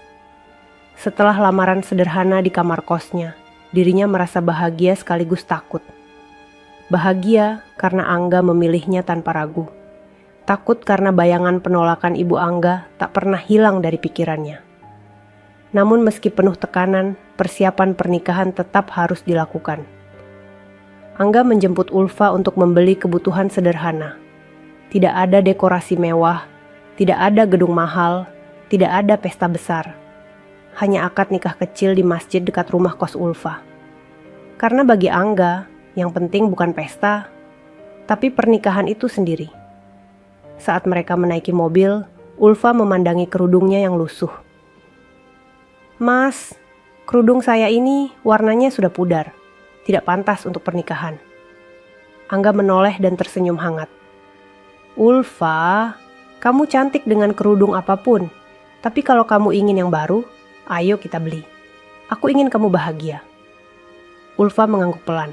Setelah lamaran sederhana di kamar kosnya, dirinya merasa bahagia sekaligus takut. Bahagia karena Angga memilihnya tanpa ragu. Takut karena bayangan penolakan ibu Angga tak pernah hilang dari pikirannya. Namun meski penuh tekanan, persiapan pernikahan tetap harus dilakukan. Angga menjemput Ulfa untuk membeli kebutuhan sederhana. Tidak ada dekorasi mewah, tidak ada gedung mahal, tidak ada pesta besar. Hanya akad nikah kecil di masjid dekat rumah kos Ulfa. Karena bagi Angga, yang penting bukan pesta, tapi pernikahan itu sendiri. Saat mereka menaiki mobil, Ulfa memandangi kerudungnya yang lusuh. "Mas, kerudung saya ini warnanya sudah pudar, tidak pantas untuk pernikahan." Angga menoleh dan tersenyum hangat. "Ulfa, kamu cantik dengan kerudung apapun, tapi kalau kamu ingin yang baru, ayo kita beli. Aku ingin kamu bahagia." Ulfa mengangguk pelan.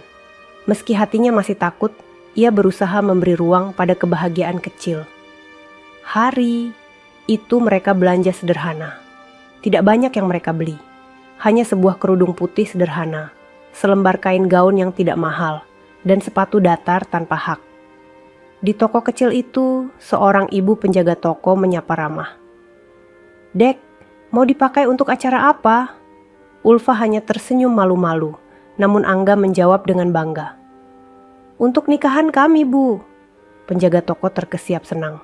Meski hatinya masih takut, ia berusaha memberi ruang pada kebahagiaan kecil. Hari itu mereka belanja sederhana. Tidak banyak yang mereka beli. Hanya sebuah kerudung putih sederhana, selembar kain gaun yang tidak mahal, dan sepatu datar tanpa hak. Di toko kecil itu, seorang ibu penjaga toko menyapa ramah. "Dek, mau dipakai untuk acara apa?" Ulfa hanya tersenyum malu-malu, namun Angga menjawab dengan bangga. "Untuk nikahan kami, Bu." Penjaga toko terkesiap senang.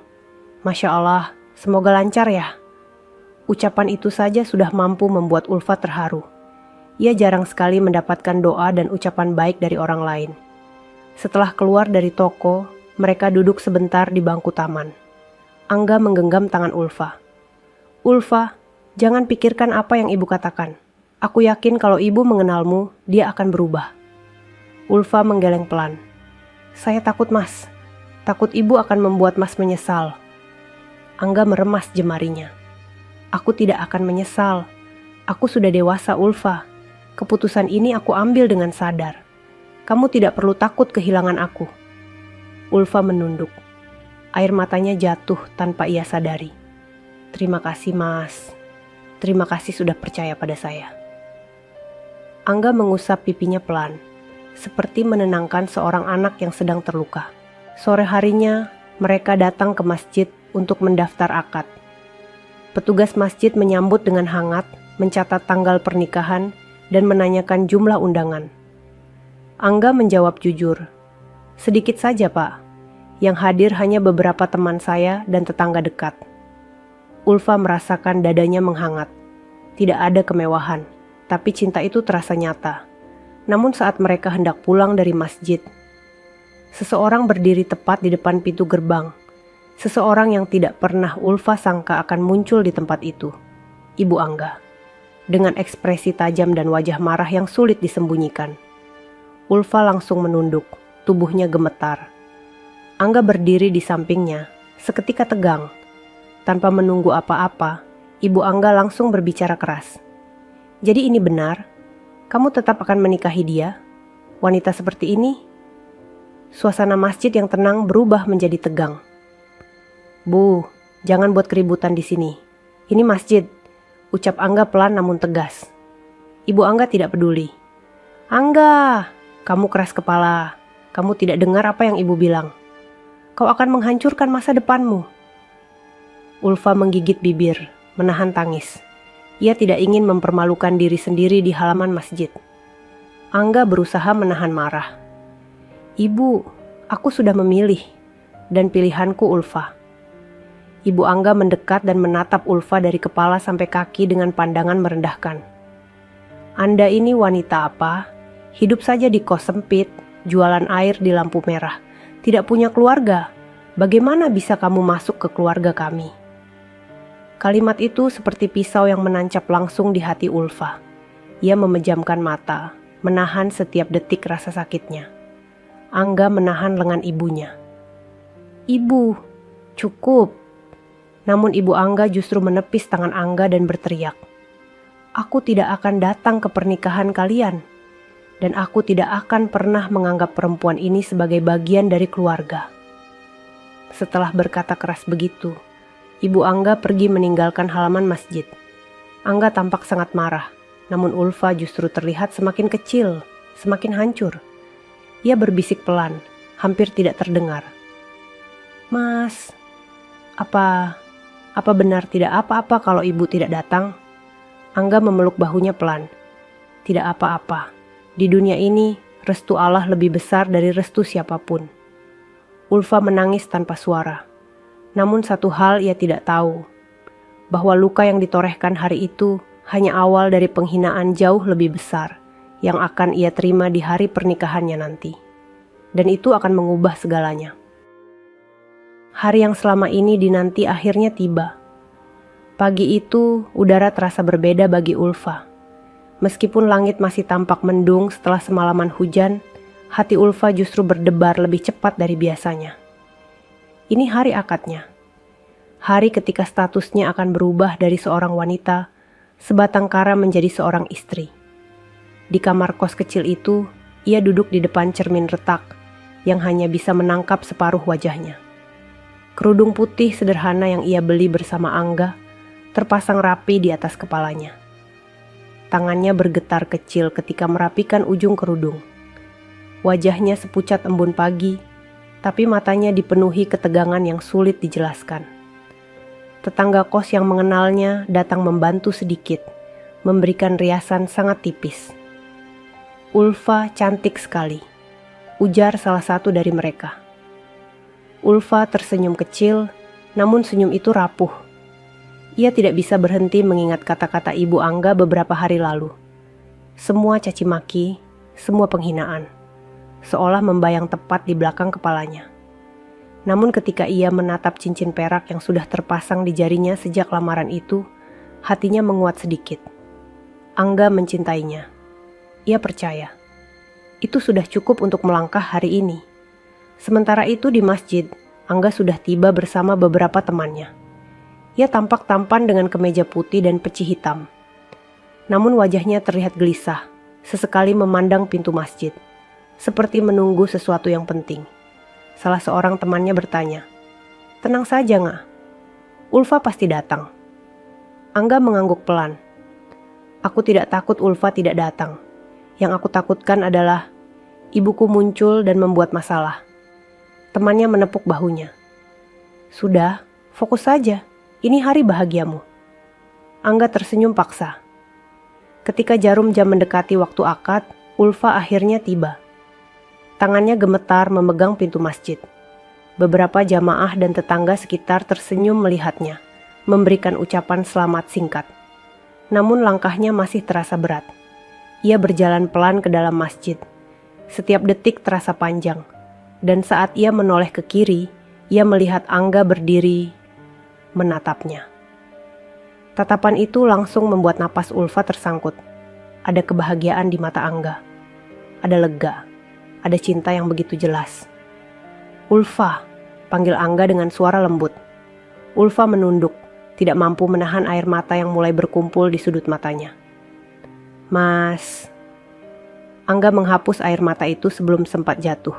"Masya Allah, semoga lancar ya." Ucapan itu saja sudah mampu membuat Ulfa terharu. Ia jarang sekali mendapatkan doa dan ucapan baik dari orang lain. Setelah keluar dari toko, mereka duduk sebentar di bangku taman. Angga menggenggam tangan Ulfa. "Ulfa, jangan pikirkan apa yang ibu katakan. Aku yakin kalau ibu mengenalmu, dia akan berubah." Ulfa menggeleng pelan. "Saya takut, Mas. Takut ibu akan membuat Mas menyesal." Angga meremas jemarinya. "Aku tidak akan menyesal. Aku sudah dewasa, Ulfa. Keputusan ini aku ambil dengan sadar. Kamu tidak perlu takut kehilangan aku." Ulfa menunduk. Air matanya jatuh tanpa ia sadari. "Terima kasih, Mas. Terima kasih sudah percaya pada saya." Angga mengusap pipinya pelan, seperti menenangkan seorang anak yang sedang terluka. Sore harinya, mereka datang ke masjid untuk mendaftar akad. Petugas masjid menyambut dengan hangat, mencatat tanggal pernikahan, dan menanyakan jumlah undangan. Angga menjawab jujur, "Sedikit saja, Pak. Yang hadir hanya beberapa teman saya dan tetangga dekat." Ulfa merasakan dadanya menghangat. Tidak ada kemewahan, tapi cinta itu terasa nyata. Namun saat mereka hendak pulang dari masjid, seseorang berdiri tepat di depan pintu gerbang. Seseorang yang tidak pernah Ulfa sangka akan muncul di tempat itu. Ibu Angga. Dengan ekspresi tajam dan wajah marah yang sulit disembunyikan. Ulfa langsung menunduk, tubuhnya gemetar. Angga berdiri di sampingnya, seketika tegang. Tanpa menunggu apa-apa, Ibu Angga langsung berbicara keras. "Jadi ini benar? Kamu tetap akan menikahi dia? Wanita seperti ini?" Suasana masjid yang tenang berubah menjadi tegang. "Bu, jangan buat keributan di sini. Ini masjid," ucap Angga pelan namun tegas. Ibu Angga tidak peduli. "Angga, kamu keras kepala. Kamu tidak dengar apa yang ibu bilang. Kau akan menghancurkan masa depanmu." Ulfa menggigit bibir, menahan tangis. Ia tidak ingin mempermalukan diri sendiri di halaman masjid. Angga berusaha menahan marah. "Ibu, aku sudah memilih, dan pilihanku Ulfa." Ibu Angga mendekat dan menatap Ulfa dari kepala sampai kaki dengan pandangan merendahkan. "Anda ini wanita apa? Hidup saja di kos sempit, jualan air di lampu merah, tidak punya keluarga. Bagaimana bisa kamu masuk ke keluarga kami?" Kalimat itu seperti pisau yang menancap langsung di hati Ulfa. Ia memejamkan mata, menahan setiap detik rasa sakitnya. Angga menahan lengan ibunya. "Ibu, cukup." Namun Ibu Angga justru menepis tangan Angga dan berteriak, "Aku tidak akan datang ke pernikahan kalian. Dan aku tidak akan pernah menganggap perempuan ini sebagai bagian dari keluarga." Setelah berkata keras begitu, Ibu Angga pergi meninggalkan halaman masjid. Angga tampak sangat marah, namun Ulfa justru terlihat semakin kecil, semakin hancur. Ia berbisik pelan, hampir tidak terdengar. "Mas, apa benar tidak apa-apa kalau ibu tidak datang?" Angga memeluk bahunya pelan. "Tidak apa-apa. Di dunia ini, restu Allah lebih besar dari restu siapapun." Ulfa menangis tanpa suara. Namun satu hal ia tidak tahu, bahwa luka yang ditorehkan hari itu hanya awal dari penghinaan jauh lebih besar yang akan ia terima di hari pernikahannya nanti. Dan itu akan mengubah segalanya. Hari yang selama ini dinanti akhirnya tiba. Pagi itu, udara terasa berbeda bagi Ulfa. Meskipun langit masih tampak mendung setelah semalaman hujan, hati Ulfa justru berdebar lebih cepat dari biasanya. Ini hari akadnya. Hari ketika statusnya akan berubah dari seorang wanita, sebatang kara menjadi seorang istri. Di kamar kos kecil itu, ia duduk di depan cermin retak yang hanya bisa menangkap separuh wajahnya. Kerudung putih sederhana yang ia beli bersama Angga terpasang rapi di atas kepalanya. Tangannya bergetar kecil ketika merapikan ujung kerudung. Wajahnya sepucat embun pagi, tapi matanya dipenuhi ketegangan yang sulit dijelaskan. Tetangga kos yang mengenalnya datang membantu sedikit, memberikan riasan sangat tipis. "Ulfa cantik sekali," ujar salah satu dari mereka. Ulfa tersenyum kecil, namun senyum itu rapuh. Ia tidak bisa berhenti mengingat kata-kata Ibu Angga beberapa hari lalu. Semua caci maki, semua penghinaan, seolah membayang tepat di belakang kepalanya. Namun ketika ia menatap cincin perak yang sudah terpasang di jarinya sejak lamaran itu, hatinya menguat sedikit. Angga mencintainya. Ia percaya. Itu sudah cukup untuk melangkah hari ini. Sementara itu di masjid, Angga sudah tiba bersama beberapa temannya. Ia tampak tampan dengan kemeja putih dan peci hitam. Namun wajahnya terlihat gelisah, sesekali memandang pintu masjid, seperti menunggu sesuatu yang penting. Salah seorang temannya bertanya, "Tenang saja nggak? Ulfa pasti datang." Angga mengangguk pelan. "Aku tidak takut Ulfa tidak datang. Yang aku takutkan adalah ibuku muncul dan membuat masalah." Temannya menepuk bahunya. "Sudah, fokus saja. Ini hari bahagiamu." Angga tersenyum paksa. Ketika jarum jam mendekati waktu akad, Ulfa akhirnya tiba. Tangannya gemetar memegang pintu masjid. Beberapa jamaah dan tetangga sekitar tersenyum melihatnya, memberikan ucapan selamat singkat. Namun langkahnya masih terasa berat. Ia berjalan pelan ke dalam masjid. Setiap detik terasa panjang. Dan saat ia menoleh ke kiri, ia melihat Angga berdiri menatapnya. Tatapan itu langsung membuat napas Ulfa tersangkut. Ada kebahagiaan di mata Angga. Ada lega. Ada cinta yang begitu jelas. "Ulfa," panggil Angga dengan suara lembut. Ulfa menunduk, tidak mampu menahan air mata yang mulai berkumpul di sudut matanya. "Mas." Angga menghapus air mata itu sebelum sempat jatuh.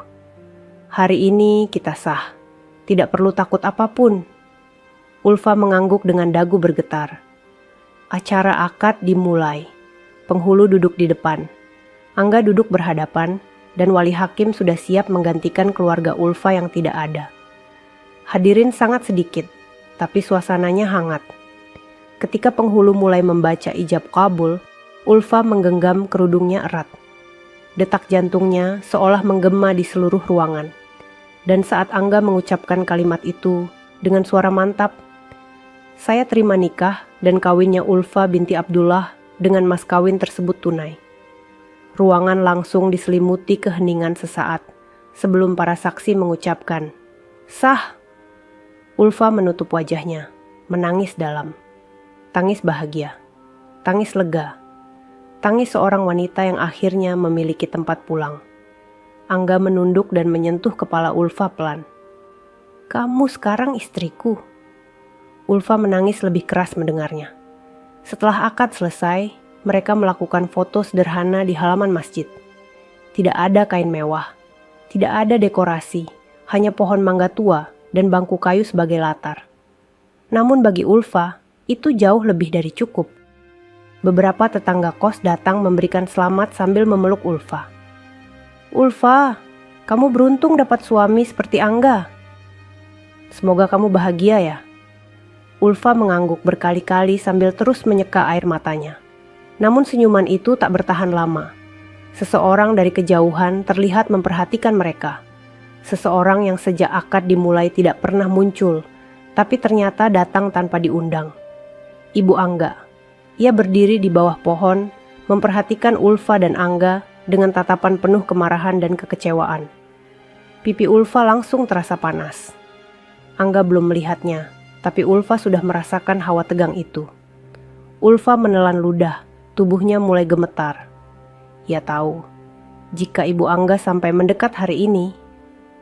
"Hari ini kita sah. Tidak perlu takut apapun." Ulfa mengangguk dengan dagu bergetar. Acara akad dimulai. Penghulu duduk di depan. Angga duduk berhadapan, dan wali hakim sudah siap menggantikan keluarga Ulfa yang tidak ada. Hadirin sangat sedikit, tapi suasananya hangat. Ketika penghulu mulai membaca ijab kabul, Ulfa menggenggam kerudungnya erat. Detak jantungnya seolah menggema di seluruh ruangan. Dan saat Angga mengucapkan kalimat itu dengan suara mantap, "Saya terima nikah dan kawinnya Ulfa binti Abdullah dengan mas kawin tersebut tunai." Ruangan langsung diselimuti keheningan sesaat sebelum para saksi mengucapkan, "Sah." Ulfa menutup wajahnya, menangis dalam. Tangis bahagia, tangis lega, tangis seorang wanita yang akhirnya memiliki tempat pulang. Angga menunduk dan menyentuh kepala Ulfa pelan. "Kamu sekarang istriku." Ulfa menangis lebih keras mendengarnya. Setelah akad selesai, mereka melakukan foto sederhana di halaman masjid. Tidak ada kain mewah, tidak ada dekorasi, hanya pohon mangga tua dan bangku kayu sebagai latar. Namun bagi Ulfa, itu jauh lebih dari cukup. Beberapa tetangga kos datang memberikan selamat sambil memeluk Ulfa. "Ulfa, kamu beruntung dapat suami seperti Angga. Semoga kamu bahagia ya." Ulfa mengangguk berkali-kali sambil terus menyeka air matanya. Namun senyuman itu tak bertahan lama. Seseorang dari kejauhan terlihat memperhatikan mereka. Seseorang yang sejak akad dimulai tidak pernah muncul, tapi ternyata datang tanpa diundang. Ibu Angga. Ia berdiri di bawah pohon, memperhatikan Ulfa dan Angga dengan tatapan penuh kemarahan dan kekecewaan. Pipi Ulfa langsung terasa panas. Angga belum melihatnya, tapi Ulfa sudah merasakan hawa tegang itu. Ulfa menelan ludah, tubuhnya mulai gemetar. Ia tahu, jika Ibu Angga sampai mendekat hari ini,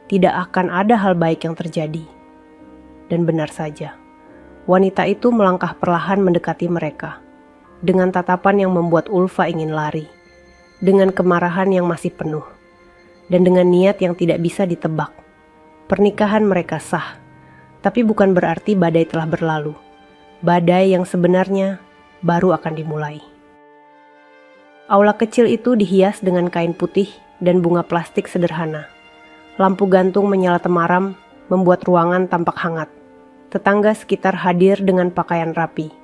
tidak akan ada hal baik yang terjadi. Dan benar saja, wanita itu melangkah perlahan mendekati mereka. Dengan tatapan yang membuat Ulfa ingin lari, dengan kemarahan yang masih penuh, dan dengan niat yang tidak bisa ditebak. Pernikahan mereka sah, tapi bukan berarti badai telah berlalu. Badai yang sebenarnya baru akan dimulai. Aula kecil itu dihias dengan kain putih dan bunga plastik sederhana. Lampu gantung menyala temaram, membuat ruangan tampak hangat. Tetangga sekitar hadir dengan pakaian rapi.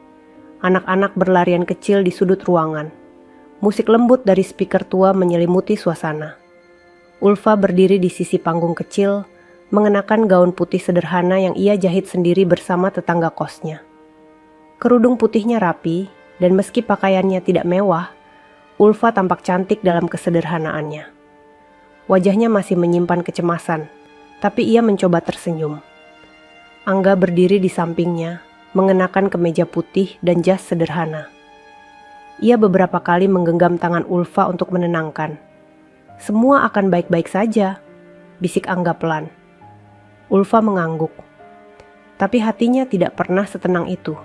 Anak-anak berlarian kecil di sudut ruangan. Musik lembut dari speaker tua menyelimuti suasana. Ulfa berdiri di sisi panggung kecil, mengenakan gaun putih sederhana yang ia jahit sendiri bersama tetangga kosnya. Kerudung putihnya rapi, dan meski pakaiannya tidak mewah, Ulfa tampak cantik dalam kesederhanaannya. Wajahnya masih menyimpan kecemasan, tapi ia mencoba tersenyum. Angga berdiri di sampingnya, mengenakan kemeja putih dan jas sederhana. Ia beberapa kali menggenggam tangan Ulfa untuk menenangkan. "Semua akan baik-baik saja," bisik Angga pelan. Ulfa mengangguk, tapi hatinya tidak pernah setenang itu.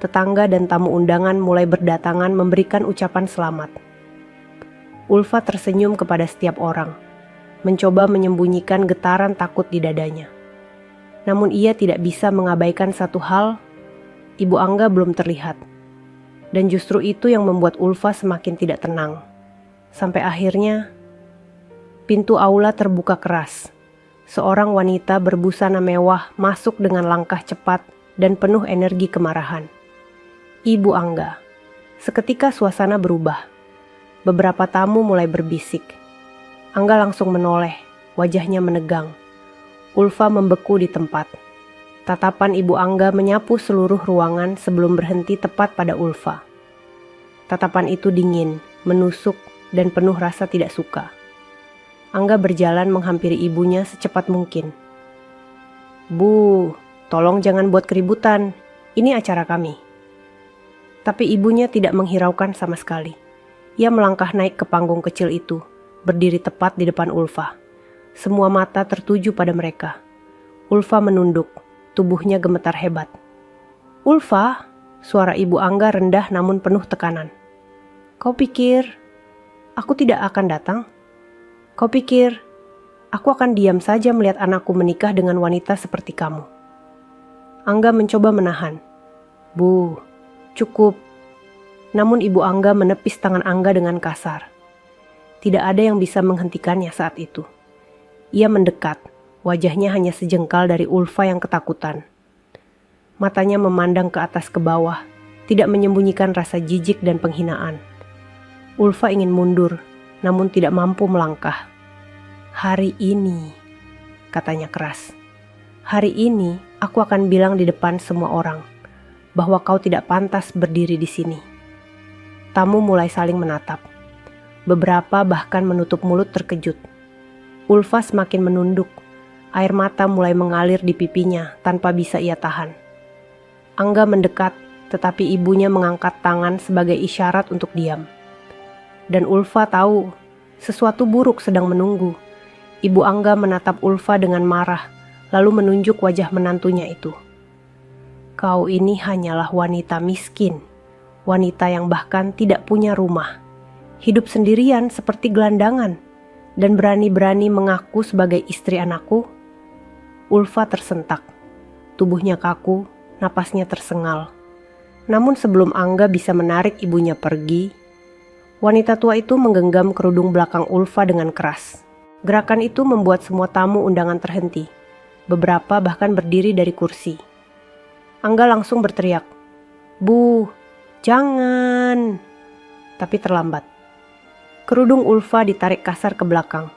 Tetangga dan tamu undangan mulai berdatangan memberikan ucapan selamat. Ulfa tersenyum kepada setiap orang, mencoba menyembunyikan getaran takut di dadanya. Namun ia tidak bisa mengabaikan satu hal, Ibu Angga belum terlihat. Dan justru itu yang membuat Ulfa semakin tidak tenang. Sampai akhirnya, pintu aula terbuka keras. Seorang wanita berbusana mewah masuk dengan langkah cepat dan penuh energi kemarahan. Ibu Angga. Seketika suasana berubah. Beberapa tamu mulai berbisik. Angga langsung menoleh, wajahnya menegang. Ulfa membeku di tempat. Tatapan Ibu Angga menyapu seluruh ruangan sebelum berhenti tepat pada Ulfa. Tatapan itu dingin, menusuk, dan penuh rasa tidak suka. Angga berjalan menghampiri ibunya secepat mungkin. "Bu, tolong jangan buat keributan. Ini acara kami." Tapi ibunya tidak menghiraukan sama sekali. Ia melangkah naik ke panggung kecil itu, berdiri tepat di depan Ulfa. Semua mata tertuju pada mereka. Ulfa menunduk, tubuhnya gemetar hebat. "Ulfa," suara Ibu Angga rendah namun penuh tekanan. "Kau pikir aku tidak akan datang? Kau pikir aku akan diam saja melihat anakku menikah dengan wanita seperti kamu?" Angga mencoba menahan. "Bu, cukup." Namun Ibu Angga menepis tangan Angga dengan kasar. Tidak ada yang bisa menghentikannya saat itu. Ia mendekat, wajahnya hanya sejengkal dari Ulfa yang ketakutan. Matanya memandang ke atas ke bawah, tidak menyembunyikan rasa jijik dan penghinaan. Ulfa ingin mundur, namun tidak mampu melangkah. "Hari ini," katanya keras. "Hari ini aku akan bilang di depan semua orang bahwa kau tidak pantas berdiri di sini." Tamu mulai saling menatap. Beberapa bahkan menutup mulut terkejut. Ulfa semakin menunduk. Air mata mulai mengalir di pipinya tanpa bisa ia tahan. Angga mendekat, tetapi ibunya mengangkat tangan sebagai isyarat untuk diam. Dan Ulfa tahu, sesuatu buruk sedang menunggu. Ibu Angga menatap Ulfa dengan marah, lalu menunjuk wajah menantunya itu. "Kau ini hanyalah wanita miskin, wanita yang bahkan tidak punya rumah, hidup sendirian seperti gelandangan, dan berani-berani mengaku sebagai istri anakku." Ulfa tersentak. Tubuhnya kaku, napasnya tersengal. Namun sebelum Angga bisa menarik ibunya pergi, wanita tua itu menggenggam kerudung belakang Ulfa dengan keras. Gerakan itu membuat semua tamu undangan terhenti. Beberapa bahkan berdiri dari kursi. Angga langsung berteriak, "Bu, jangan!" Tapi terlambat. Kerudung Ulfa ditarik kasar ke belakang,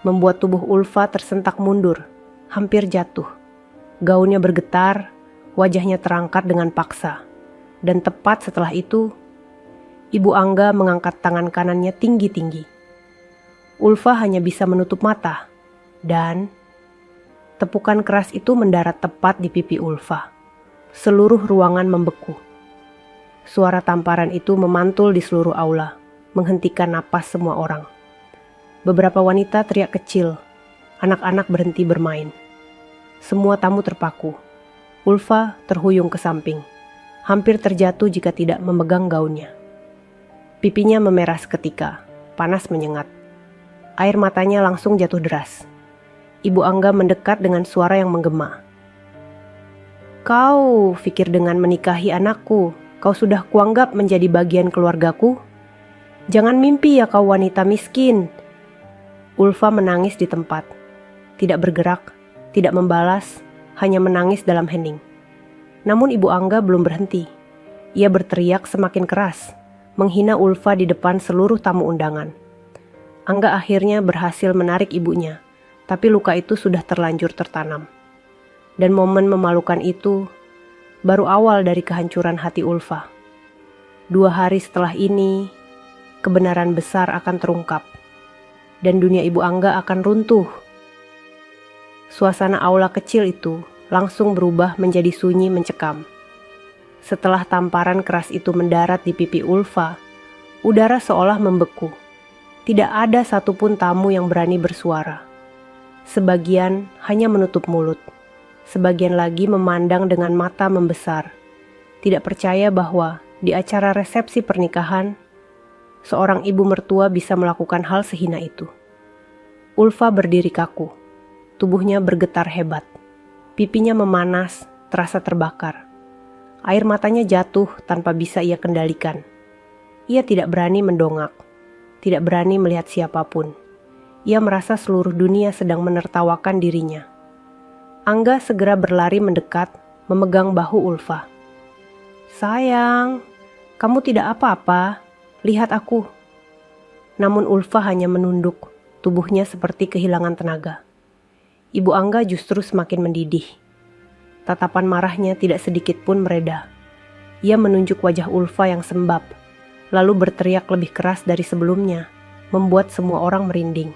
membuat tubuh Ulfa tersentak mundur, hampir jatuh. Gaunnya bergetar, wajahnya terangkat dengan paksa. Dan tepat setelah itu, Ibu Angga mengangkat tangan kanannya tinggi-tinggi. Ulfa hanya bisa menutup mata, dan tepukan keras itu mendarat tepat di pipi Ulfa. Seluruh ruangan membeku. Suara tamparan itu memantul di seluruh aula, menghentikan napas semua orang. Beberapa wanita teriak kecil, anak-anak berhenti bermain. Semua tamu terpaku. Ulfa terhuyung ke samping, hampir terjatuh jika tidak memegang gaunnya. Pipinya memerah seketika, panas menyengat. Air matanya langsung jatuh deras. Ibu Angga mendekat dengan suara yang menggema. "Kau pikir dengan menikahi anakku, kau sudah kuanggap menjadi bagian keluargaku? Jangan mimpi ya kau wanita miskin." Ulfa menangis di tempat. Tidak bergerak, tidak membalas, hanya menangis dalam hening. Namun Ibu Angga belum berhenti. Ia berteriak semakin keras, menghina Ulfa di depan seluruh tamu undangan. Angga akhirnya berhasil menarik ibunya, tapi luka itu sudah terlanjur tertanam. Dan momen memalukan itu baru awal dari kehancuran hati Ulfa. 2 hari setelah ini, kebenaran besar akan terungkap, dan dunia Ibu Angga akan runtuh. Suasana aula kecil itu langsung berubah menjadi sunyi mencekam. Setelah tamparan keras itu mendarat di pipi Ulfa, udara seolah membeku. Tidak ada satupun tamu yang berani bersuara. Sebagian hanya menutup mulut. Sebagian lagi memandang dengan mata membesar. Tidak percaya bahwa di acara resepsi pernikahan, seorang ibu mertua bisa melakukan hal sehina itu. Ulfa berdiri kaku. Tubuhnya bergetar hebat. Pipinya memanas, terasa terbakar. Air matanya jatuh tanpa bisa ia kendalikan. Ia tidak berani mendongak, tidak berani melihat siapapun. Ia merasa seluruh dunia sedang menertawakan dirinya. Angga segera berlari mendekat, memegang bahu Ulfa. "Sayang, kamu tidak apa-apa, lihat aku." Namun Ulfa hanya menunduk, tubuhnya seperti kehilangan tenaga. Ibu Angga justru semakin mendidih. Tatapan marahnya tidak sedikit pun mereda. Ia menunjuk wajah Ulfa yang sembab, lalu berteriak lebih keras dari sebelumnya, membuat semua orang merinding.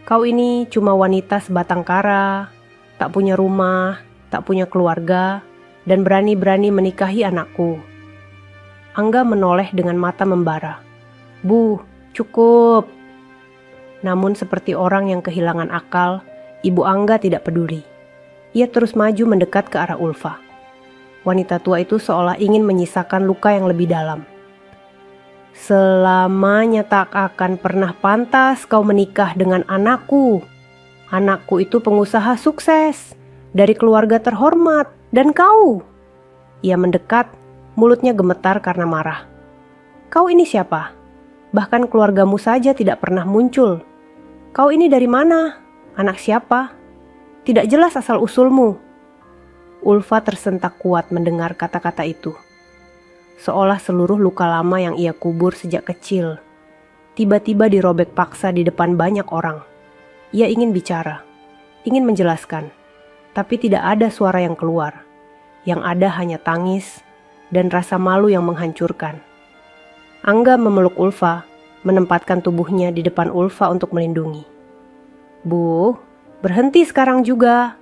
"Kau ini cuma wanita sebatang kara, tak punya rumah, tak punya keluarga, dan berani-berani menikahi anakku." Angga menoleh dengan mata membara. "Bu, cukup." Namun seperti orang yang kehilangan akal, Ibu Angga tidak peduli. Ia terus maju mendekat ke arah Ulfa. Wanita tua itu seolah ingin menyisakan luka yang lebih dalam. "Selamanya tak akan pernah pantas kau menikah dengan anakku. Anakku itu pengusaha sukses, dari keluarga terhormat, dan kau..." Ia mendekat, mulutnya gemetar karena marah. "Kau ini siapa? Bahkan keluargamu saja tidak pernah muncul. Kau ini dari mana? Anak siapa? Tidak jelas asal-usulmu." Ulfa tersentak kuat mendengar kata-kata itu. Seolah seluruh luka lama yang ia kubur sejak kecil, tiba-tiba dirobek paksa di depan banyak orang. Ia ingin bicara, ingin menjelaskan, tapi tidak ada suara yang keluar. Yang ada hanya tangis dan rasa malu yang menghancurkan. Angga memeluk Ulfa, menempatkan tubuhnya di depan Ulfa untuk melindungi. "Bu, berhenti sekarang juga."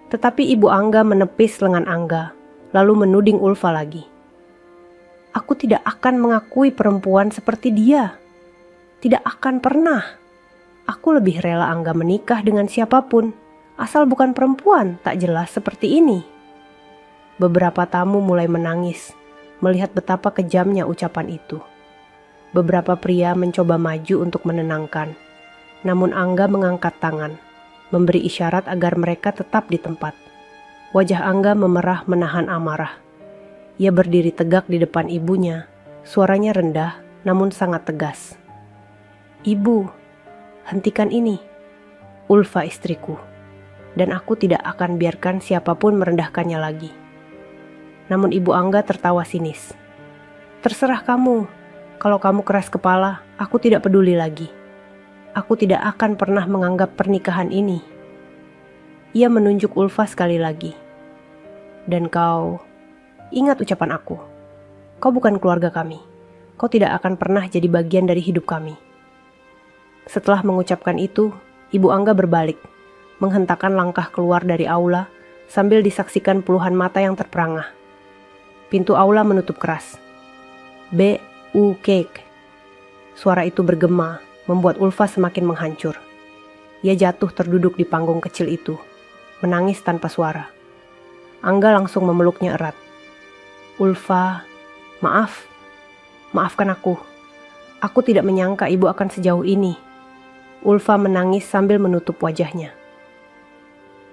Tetapi Ibu Angga menepis lengan Angga, lalu menuding Ulfa lagi. "Aku tidak akan mengakui perempuan seperti dia. Tidak akan pernah. Aku lebih rela Angga menikah dengan siapapun, asal bukan perempuan tak jelas seperti ini." Beberapa tamu mulai menangis, melihat betapa kejamnya ucapan itu. Beberapa pria mencoba maju untuk menenangkan. Namun Angga mengangkat tangan, memberi isyarat agar mereka tetap di tempat. Wajah Angga memerah menahan amarah. Ia berdiri tegak di depan ibunya. Suaranya rendah namun sangat tegas. "Ibu, hentikan ini. Ulfa istriku. Dan aku tidak akan biarkan siapapun merendahkannya lagi." Namun Ibu Angga tertawa sinis. "Terserah kamu. Kalau kamu keras kepala, aku tidak peduli lagi. Aku tidak akan pernah menganggap pernikahan ini." Ia menunjuk Ulfa sekali lagi. "Dan kau, ingat ucapan aku. Kau bukan keluarga kami. Kau tidak akan pernah jadi bagian dari hidup kami." Setelah mengucapkan itu, Ibu Angga berbalik, menghentakkan langkah keluar dari aula sambil disaksikan puluhan mata yang terperangah. Pintu aula menutup keras. "B-U-K-K." Suara itu bergema, membuat Ulfa semakin menghancur. Ia jatuh terduduk di panggung kecil itu, menangis tanpa suara. Angga langsung memeluknya erat. "Ulfa, maafkan aku. Aku tidak menyangka ibu akan sejauh ini." Ulfa menangis sambil menutup wajahnya.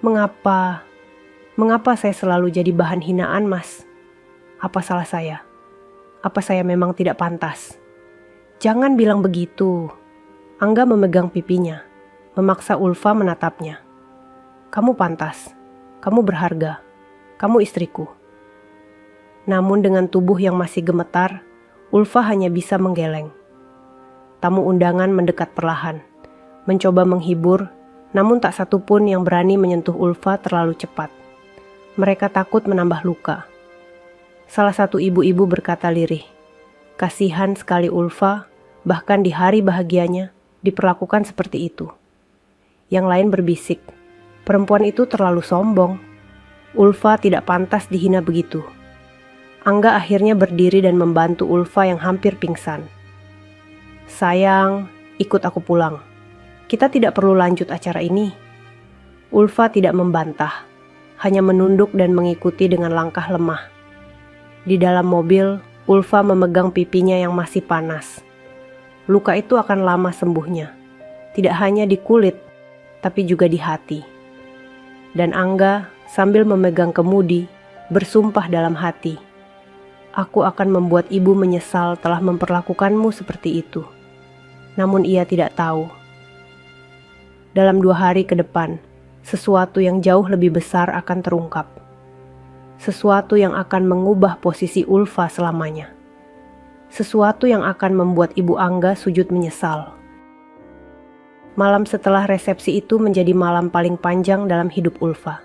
Mengapa saya selalu jadi bahan hinaan, Mas? Apa salah saya? Apa saya memang tidak pantas?" "Jangan bilang begitu." Angga memegang pipinya, memaksa Ulfa menatapnya. "Kamu pantas. Kamu berharga. Kamu istriku." Namun dengan tubuh yang masih gemetar, Ulfa hanya bisa menggeleng. Tamu undangan mendekat perlahan, mencoba menghibur, namun tak satu pun yang berani menyentuh Ulfa terlalu cepat. Mereka takut menambah luka. Salah satu ibu-ibu berkata lirih, kasihan sekali Ulfa, bahkan di hari bahagianya diperlakukan seperti itu. Yang lain berbisik, perempuan itu terlalu sombong. Ulfa tidak pantas dihina begitu. Angga akhirnya berdiri dan membantu Ulfa yang hampir pingsan. "Sayang, ikut aku pulang. Kita tidak perlu lanjut acara ini." Ulfa tidak membantah, hanya menunduk dan mengikuti dengan langkah lemah. Di dalam mobil, Ulfa memegang pipinya yang masih panas. Luka itu akan lama sembuhnya, tidak hanya di kulit, tapi juga di hati. Dan Angga sambil memegang kemudi, bersumpah dalam hati, "Aku akan membuat ibu menyesal telah memperlakukanmu seperti itu." Namun ia tidak tahu. Dalam 2 hari ke depan, sesuatu yang jauh lebih besar akan terungkap. Sesuatu yang akan mengubah posisi Ulfa selamanya. Sesuatu yang akan membuat Ibu Angga sujud menyesal. Malam setelah resepsi itu menjadi malam paling panjang dalam hidup Ulfa.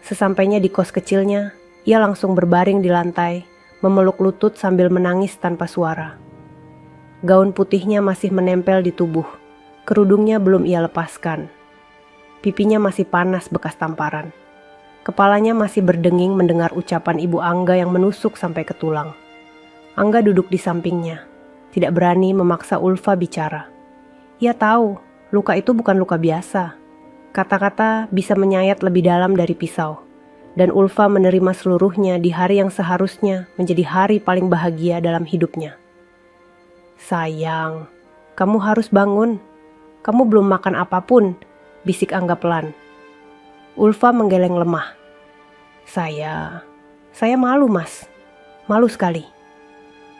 Sesampainya di kos kecilnya, ia langsung berbaring di lantai, memeluk lutut sambil menangis tanpa suara. Gaun putihnya masih menempel di tubuh, kerudungnya belum ia lepaskan. Pipinya masih panas bekas tamparan. Kepalanya masih berdenging mendengar ucapan Ibu Angga yang menusuk sampai ke tulang. Angga duduk di sampingnya, tidak berani memaksa Ulfa bicara. Ia tahu, luka itu bukan luka biasa. Kata-kata bisa menyayat lebih dalam dari pisau. Dan Ulfa menerima seluruhnya di hari yang seharusnya menjadi hari paling bahagia dalam hidupnya. "Sayang, kamu harus bangun. Kamu belum makan apapun," bisik Angga pelan. Ulfa menggeleng lemah. Saya malu, Mas. Malu sekali."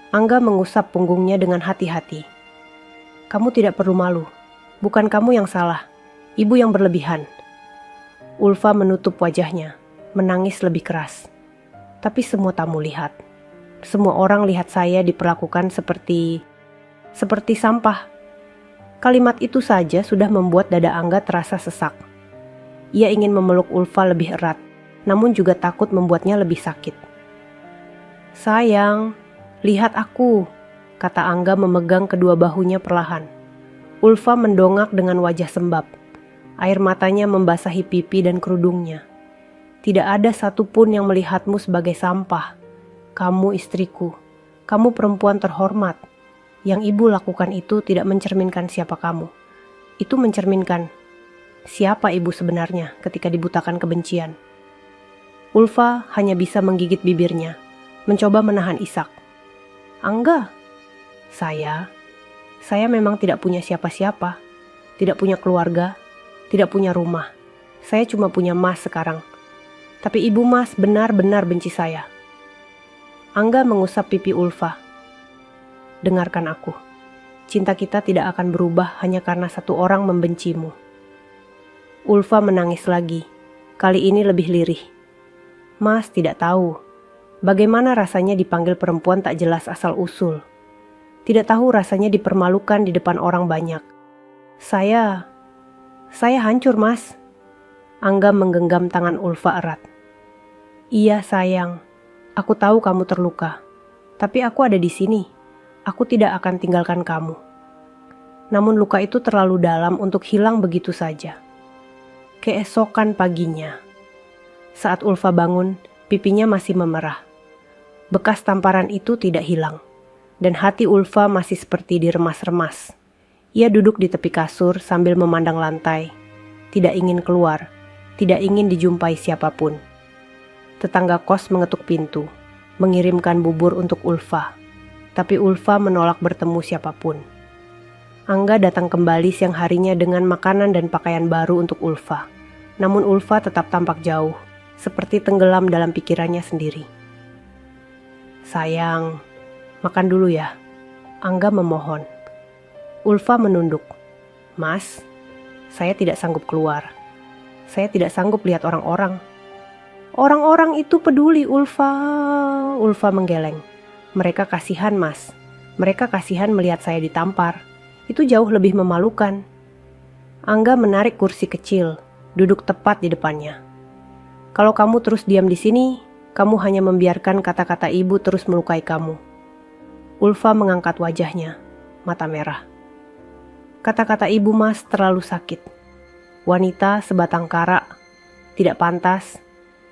Angga mengusap punggungnya dengan hati-hati. "Kamu tidak perlu malu. Bukan kamu yang salah. Ibu yang berlebihan." Ulfa menutup wajahnya, menangis lebih keras. Tapi semua tamu lihat. Semua orang lihat saya diperlakukan seperti sampah. Kalimat itu saja sudah membuat dada Angga terasa sesak. Ia ingin memeluk Ulfa lebih erat, namun juga takut membuatnya lebih sakit. "Sayang, lihat aku," kata Angga memegang kedua bahunya perlahan. Ulfa mendongak dengan wajah sembab. Air matanya membasahi pipi dan kerudungnya. "Tidak ada satupun yang melihatmu sebagai sampah. Kamu istriku. Kamu perempuan terhormat. Yang ibu lakukan itu tidak mencerminkan siapa kamu. Itu mencerminkan siapa ibu sebenarnya ketika dibutakan kebencian." Ulfa hanya bisa menggigit bibirnya, mencoba menahan isak. "Angga, saya memang tidak punya siapa-siapa, tidak punya keluarga, tidak punya rumah. Saya cuma punya Mas sekarang. Tapi ibu Mas benar-benar benci saya." Angga mengusap pipi Ulfa. Dengarkan aku. Cinta kita tidak akan berubah hanya karena satu orang membencimu. Ulfa menangis lagi. Kali ini lebih lirih. Mas tidak tahu bagaimana rasanya dipanggil perempuan tak jelas asal-usul. Tidak tahu rasanya dipermalukan di depan orang banyak. Saya hancur, Mas. Angga menggenggam tangan Ulfa erat. Iya, sayang. Aku tahu kamu terluka. Tapi aku ada di sini. Aku tidak akan tinggalkan kamu. Namun luka itu terlalu dalam untuk hilang begitu saja. Keesokan paginya, saat Ulfa bangun, pipinya masih memerah. Bekas tamparan itu tidak hilang. Dan hati Ulfa masih seperti diremas-remas. Ia duduk di tepi kasur sambil memandang lantai. Tidak ingin keluar, tidak ingin dijumpai siapapun. Tetangga kos mengetuk pintu, mengirimkan bubur untuk Ulfa. Tapi Ulfa menolak bertemu siapapun. Angga datang kembali siang harinya dengan makanan dan pakaian baru untuk Ulfa. Namun Ulfa tetap tampak jauh, seperti tenggelam dalam pikirannya sendiri. Sayang, makan dulu ya. Angga memohon. Ulfa menunduk. Mas, saya tidak sanggup keluar. Saya tidak sanggup lihat orang-orang. Orang-orang itu peduli, Ulfa. Ulfa menggeleng. Mereka kasihan, Mas. Mereka kasihan melihat saya ditampar. Itu jauh lebih memalukan. Angga menarik kursi kecil, duduk tepat di depannya. Kalau kamu terus diam di sini, kamu hanya membiarkan kata-kata ibu terus melukai kamu. Ulfa mengangkat wajahnya, mata merah. Kata-kata ibu, Mas, terlalu sakit. Wanita sebatang kara, tidak pantas,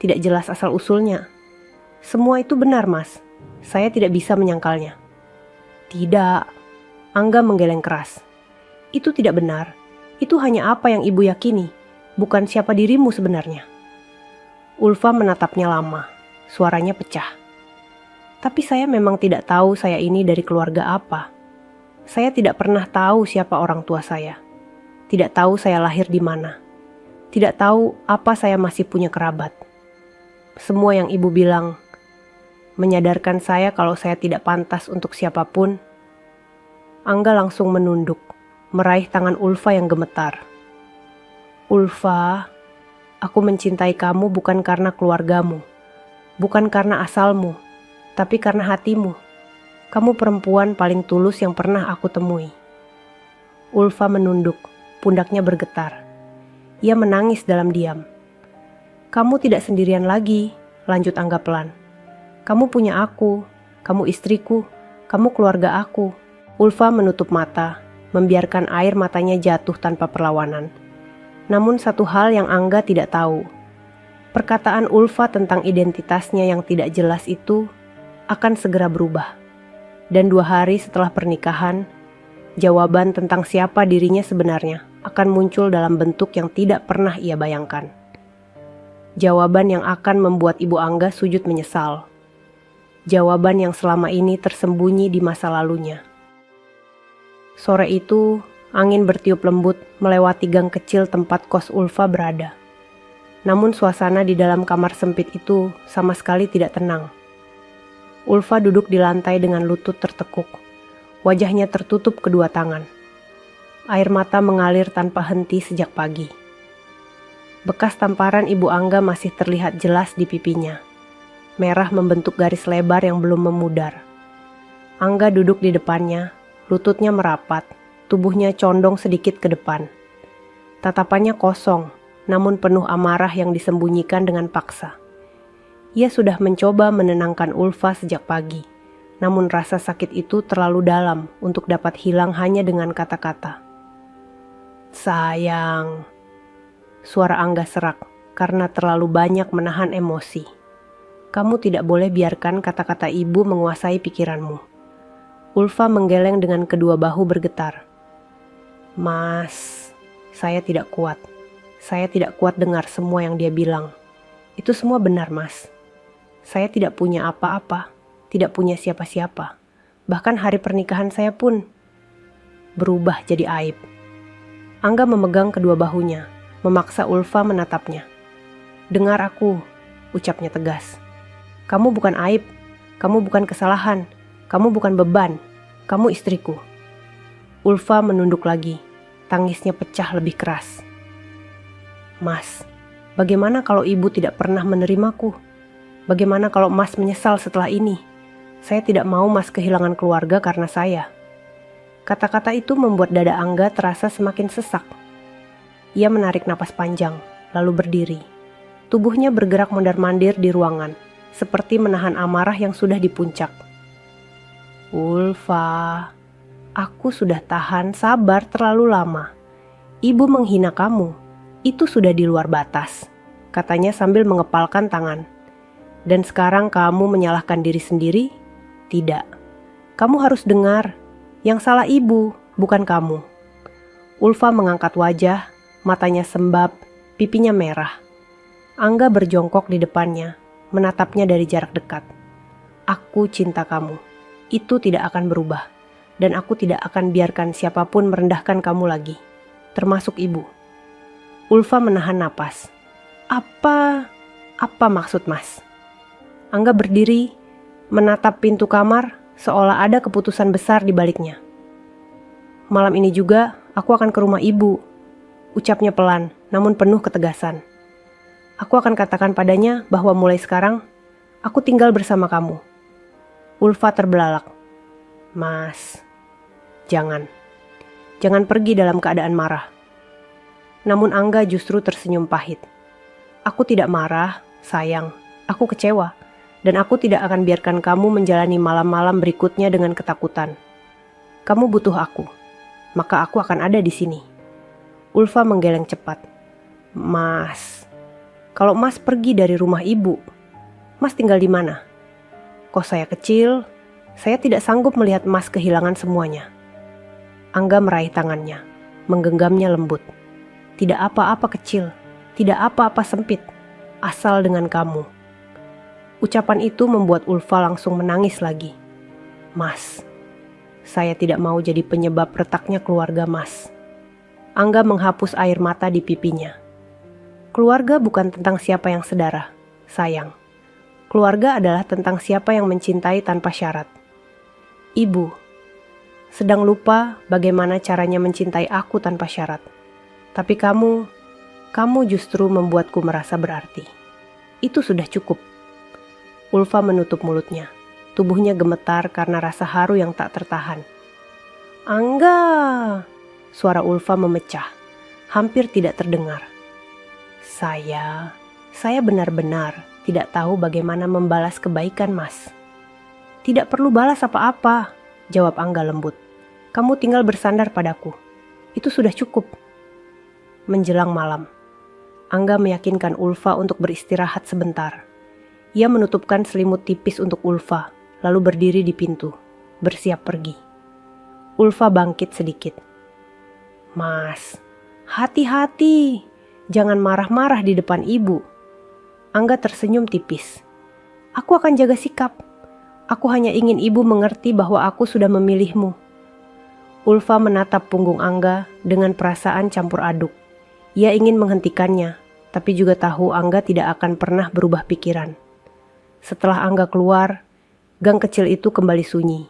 tidak jelas asal-usulnya. Semua itu benar, Mas. Saya tidak bisa menyangkalnya. Tidak. Angga menggeleng keras. Itu tidak benar. Itu hanya apa yang ibu yakini, bukan siapa dirimu sebenarnya. Ulfa menatapnya lama. Suaranya pecah. Tapi saya memang tidak tahu saya ini dari keluarga apa. Saya tidak pernah tahu siapa orang tua saya. Tidak tahu saya lahir di mana. Tidak tahu apa saya masih punya kerabat. Semua yang ibu bilang menyadarkan saya kalau saya tidak pantas untuk siapapun. Angga langsung menunduk, meraih tangan Ulfa yang gemetar. Ulfa, aku mencintai kamu bukan karena keluargamu, bukan karena asalmu, tapi karena hatimu. Kamu perempuan paling tulus yang pernah aku temui. Ulfa menunduk, pundaknya bergetar. Ia menangis dalam diam. Kamu tidak sendirian lagi, lanjut Angga pelan. Kamu punya aku, kamu istriku, kamu keluarga aku. Ulfa menutup mata, membiarkan air matanya jatuh tanpa perlawanan. Namun satu hal yang Angga tidak tahu. Perkataan Ulfa tentang identitasnya yang tidak jelas itu akan segera berubah. Dan 2 hari setelah pernikahan, jawaban tentang siapa dirinya sebenarnya akan muncul dalam bentuk yang tidak pernah ia bayangkan. Jawaban yang akan membuat Ibu Angga sujud menyesal. Jawaban yang selama ini tersembunyi di masa lalunya. Sore itu, angin bertiup lembut melewati gang kecil tempat kos Ulfa berada. Namun suasana di dalam kamar sempit itu sama sekali tidak tenang. Ulfa duduk di lantai dengan lutut tertekuk. Wajahnya tertutup kedua tangan. Air mata mengalir tanpa henti sejak pagi. Bekas tamparan Ibu Angga masih terlihat jelas di pipinya. Merah membentuk garis lebar yang belum memudar. Angga duduk di depannya, lututnya merapat, tubuhnya condong sedikit ke depan. Tatapannya kosong, namun penuh amarah yang disembunyikan dengan paksa. Ia sudah mencoba menenangkan Ulfa sejak pagi, namun rasa sakit itu terlalu dalam untuk dapat hilang hanya dengan kata-kata. Sayang. Suara Angga serak karena terlalu banyak menahan emosi. Kamu tidak boleh biarkan kata-kata ibu menguasai pikiranmu. Ulfa menggeleng dengan kedua bahu bergetar. Mas, saya tidak kuat. Saya tidak kuat dengar semua yang dia bilang. Itu semua benar, Mas. Saya tidak punya apa-apa, tidak punya siapa-siapa. Bahkan hari pernikahan saya pun berubah jadi aib. Angga memegang kedua bahunya, memaksa Ulfa menatapnya. Dengar aku, ucapnya tegas. Kamu bukan aib, Kamu bukan kesalahan, kamu bukan beban, kamu istriku. Ulfa menunduk lagi, tangisnya pecah lebih keras. Mas, bagaimana kalau ibu tidak pernah menerimaku? Bagaimana kalau Mas menyesal setelah ini? Saya tidak mau Mas kehilangan keluarga karena saya. Kata-kata itu membuat dada Angga terasa semakin sesak. Ia menarik napas panjang, lalu berdiri. Tubuhnya bergerak mondar-mandir di ruangan, seperti menahan amarah yang sudah di puncak. Ulfa, aku sudah tahan sabar terlalu lama. Ibu menghina kamu, itu sudah di luar batas, katanya sambil mengepalkan tangan. Dan sekarang kamu menyalahkan diri sendiri? Tidak. Kamu harus dengar, yang salah ibu, bukan kamu. Ulfa mengangkat wajah, matanya sembab, pipinya merah. Angga berjongkok di depannya, menatapnya dari jarak dekat. Aku cinta kamu. Itu tidak akan berubah. Dan aku tidak akan biarkan siapapun merendahkan kamu lagi. Termasuk ibu. Ulfa menahan napas. Apa maksud Mas? Angga berdiri, menatap pintu kamar seolah ada keputusan besar di baliknya. Malam ini juga aku akan ke rumah ibu. Ucapnya pelan, namun penuh ketegasan. Aku akan katakan padanya bahwa mulai sekarang, aku tinggal bersama kamu. Ulfa terbelalak. Mas, jangan. Jangan pergi dalam keadaan marah. Namun Angga justru tersenyum pahit. Aku tidak marah, sayang. Aku kecewa. Dan aku tidak akan biarkan kamu menjalani malam-malam berikutnya dengan ketakutan. Kamu butuh aku. Maka aku akan ada di sini. Ulfa menggeleng cepat. Mas, kalau Mas pergi dari rumah ibu, Mas tinggal di mana? Kos saya kecil, saya tidak sanggup melihat Mas kehilangan semuanya. Angga meraih tangannya, menggenggamnya lembut. Tidak apa-apa kecil, tidak apa-apa sempit, asal dengan kamu. Ucapan itu membuat Ulfa langsung menangis lagi. Mas, saya tidak mau jadi penyebab retaknya keluarga Mas. Angga menghapus air mata di pipinya. Keluarga bukan tentang siapa yang sedara, sayang. Keluarga adalah tentang siapa yang mencintai tanpa syarat. Ibu, sedang lupa bagaimana caranya mencintai aku tanpa syarat. Tapi kamu justru membuatku merasa berarti. Itu sudah cukup. Ulfa menutup mulutnya. Tubuhnya gemetar karena rasa haru yang tak tertahan. Angga! Suara Ulfa memecah, hampir tidak terdengar. Saya benar-benar tidak tahu bagaimana membalas kebaikan Mas. Tidak perlu balas apa-apa, jawab Angga lembut. Kamu tinggal bersandar padaku. Itu sudah cukup. Menjelang malam, Angga meyakinkan Ulfa untuk beristirahat sebentar. Ia menutupkan selimut tipis untuk Ulfa, lalu berdiri di pintu, bersiap pergi. Ulfa bangkit sedikit. Mas, hati-hati. Jangan marah-marah di depan ibu. Angga tersenyum tipis. Aku akan jaga sikap. Aku hanya ingin ibu mengerti bahwa aku sudah memilihmu. Ulfa menatap punggung Angga dengan perasaan campur aduk. Ia ingin menghentikannya, tapi juga tahu Angga tidak akan pernah berubah pikiran. Setelah Angga keluar, gang kecil itu kembali sunyi.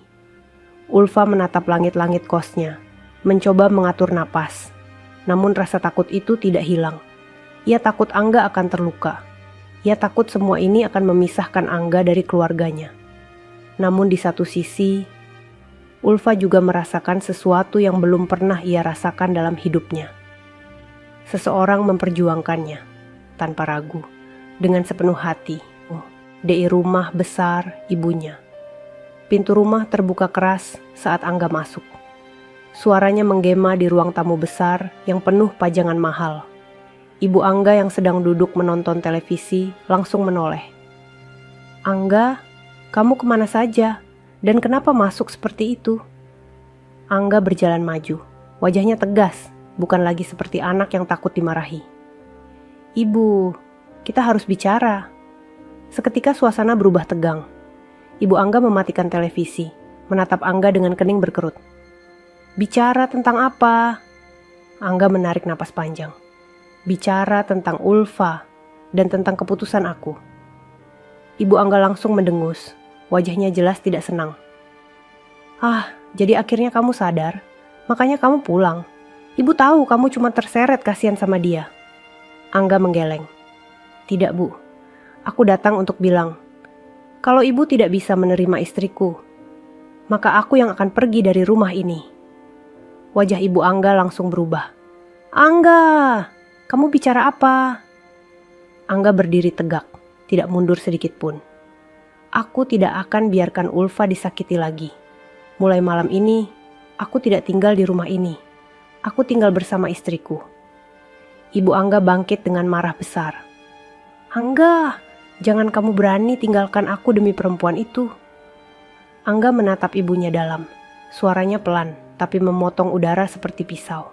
Ulfa menatap langit-langit kosnya, mencoba mengatur napas. Namun rasa takut itu tidak hilang. Ia takut Angga akan terluka. Ia takut semua ini akan memisahkan Angga dari keluarganya. Namun di satu sisi, Ulfa juga merasakan sesuatu yang belum pernah ia rasakan dalam hidupnya. Seseorang memperjuangkannya, tanpa ragu, dengan sepenuh hati. Di rumah besar ibunya. Pintu rumah terbuka keras saat Angga masuk. Suaranya menggema di ruang tamu besar yang penuh pajangan mahal. Ibu Angga yang sedang duduk menonton televisi langsung menoleh. Angga, kamu kemana saja? Dan kenapa masuk seperti itu? Angga berjalan maju, wajahnya tegas, bukan lagi seperti anak yang takut dimarahi. Ibu, kita harus bicara. Seketika suasana berubah tegang. Ibu Angga mematikan televisi, menatap Angga dengan kening berkerut. Bicara tentang apa? Angga menarik napas panjang. Bicara tentang Ulfa dan tentang keputusan aku. Ibu Angga langsung mendengus, Wajahnya jelas tidak senang. "Ah, jadi akhirnya kamu sadar? Makanya kamu pulang. Ibu tahu kamu cuma terseret kasihan sama dia." Angga menggeleng. "Tidak, Bu. Aku datang untuk bilang, kalau ibu tidak bisa menerima istriku, maka aku yang akan pergi dari rumah ini." Wajah Ibu Angga langsung berubah. "Angga, kamu bicara apa?" Angga berdiri tegak, tidak mundur sedikit pun. "Aku tidak akan biarkan Ulfa disakiti lagi. Mulai malam ini, aku tidak tinggal di rumah ini. Aku tinggal bersama istriku." Ibu Angga bangkit dengan marah besar. "Angga, jangan kamu berani tinggalkan aku demi perempuan itu." Angga menatap ibunya dalam. Suaranya pelan, tapi memotong udara seperti pisau.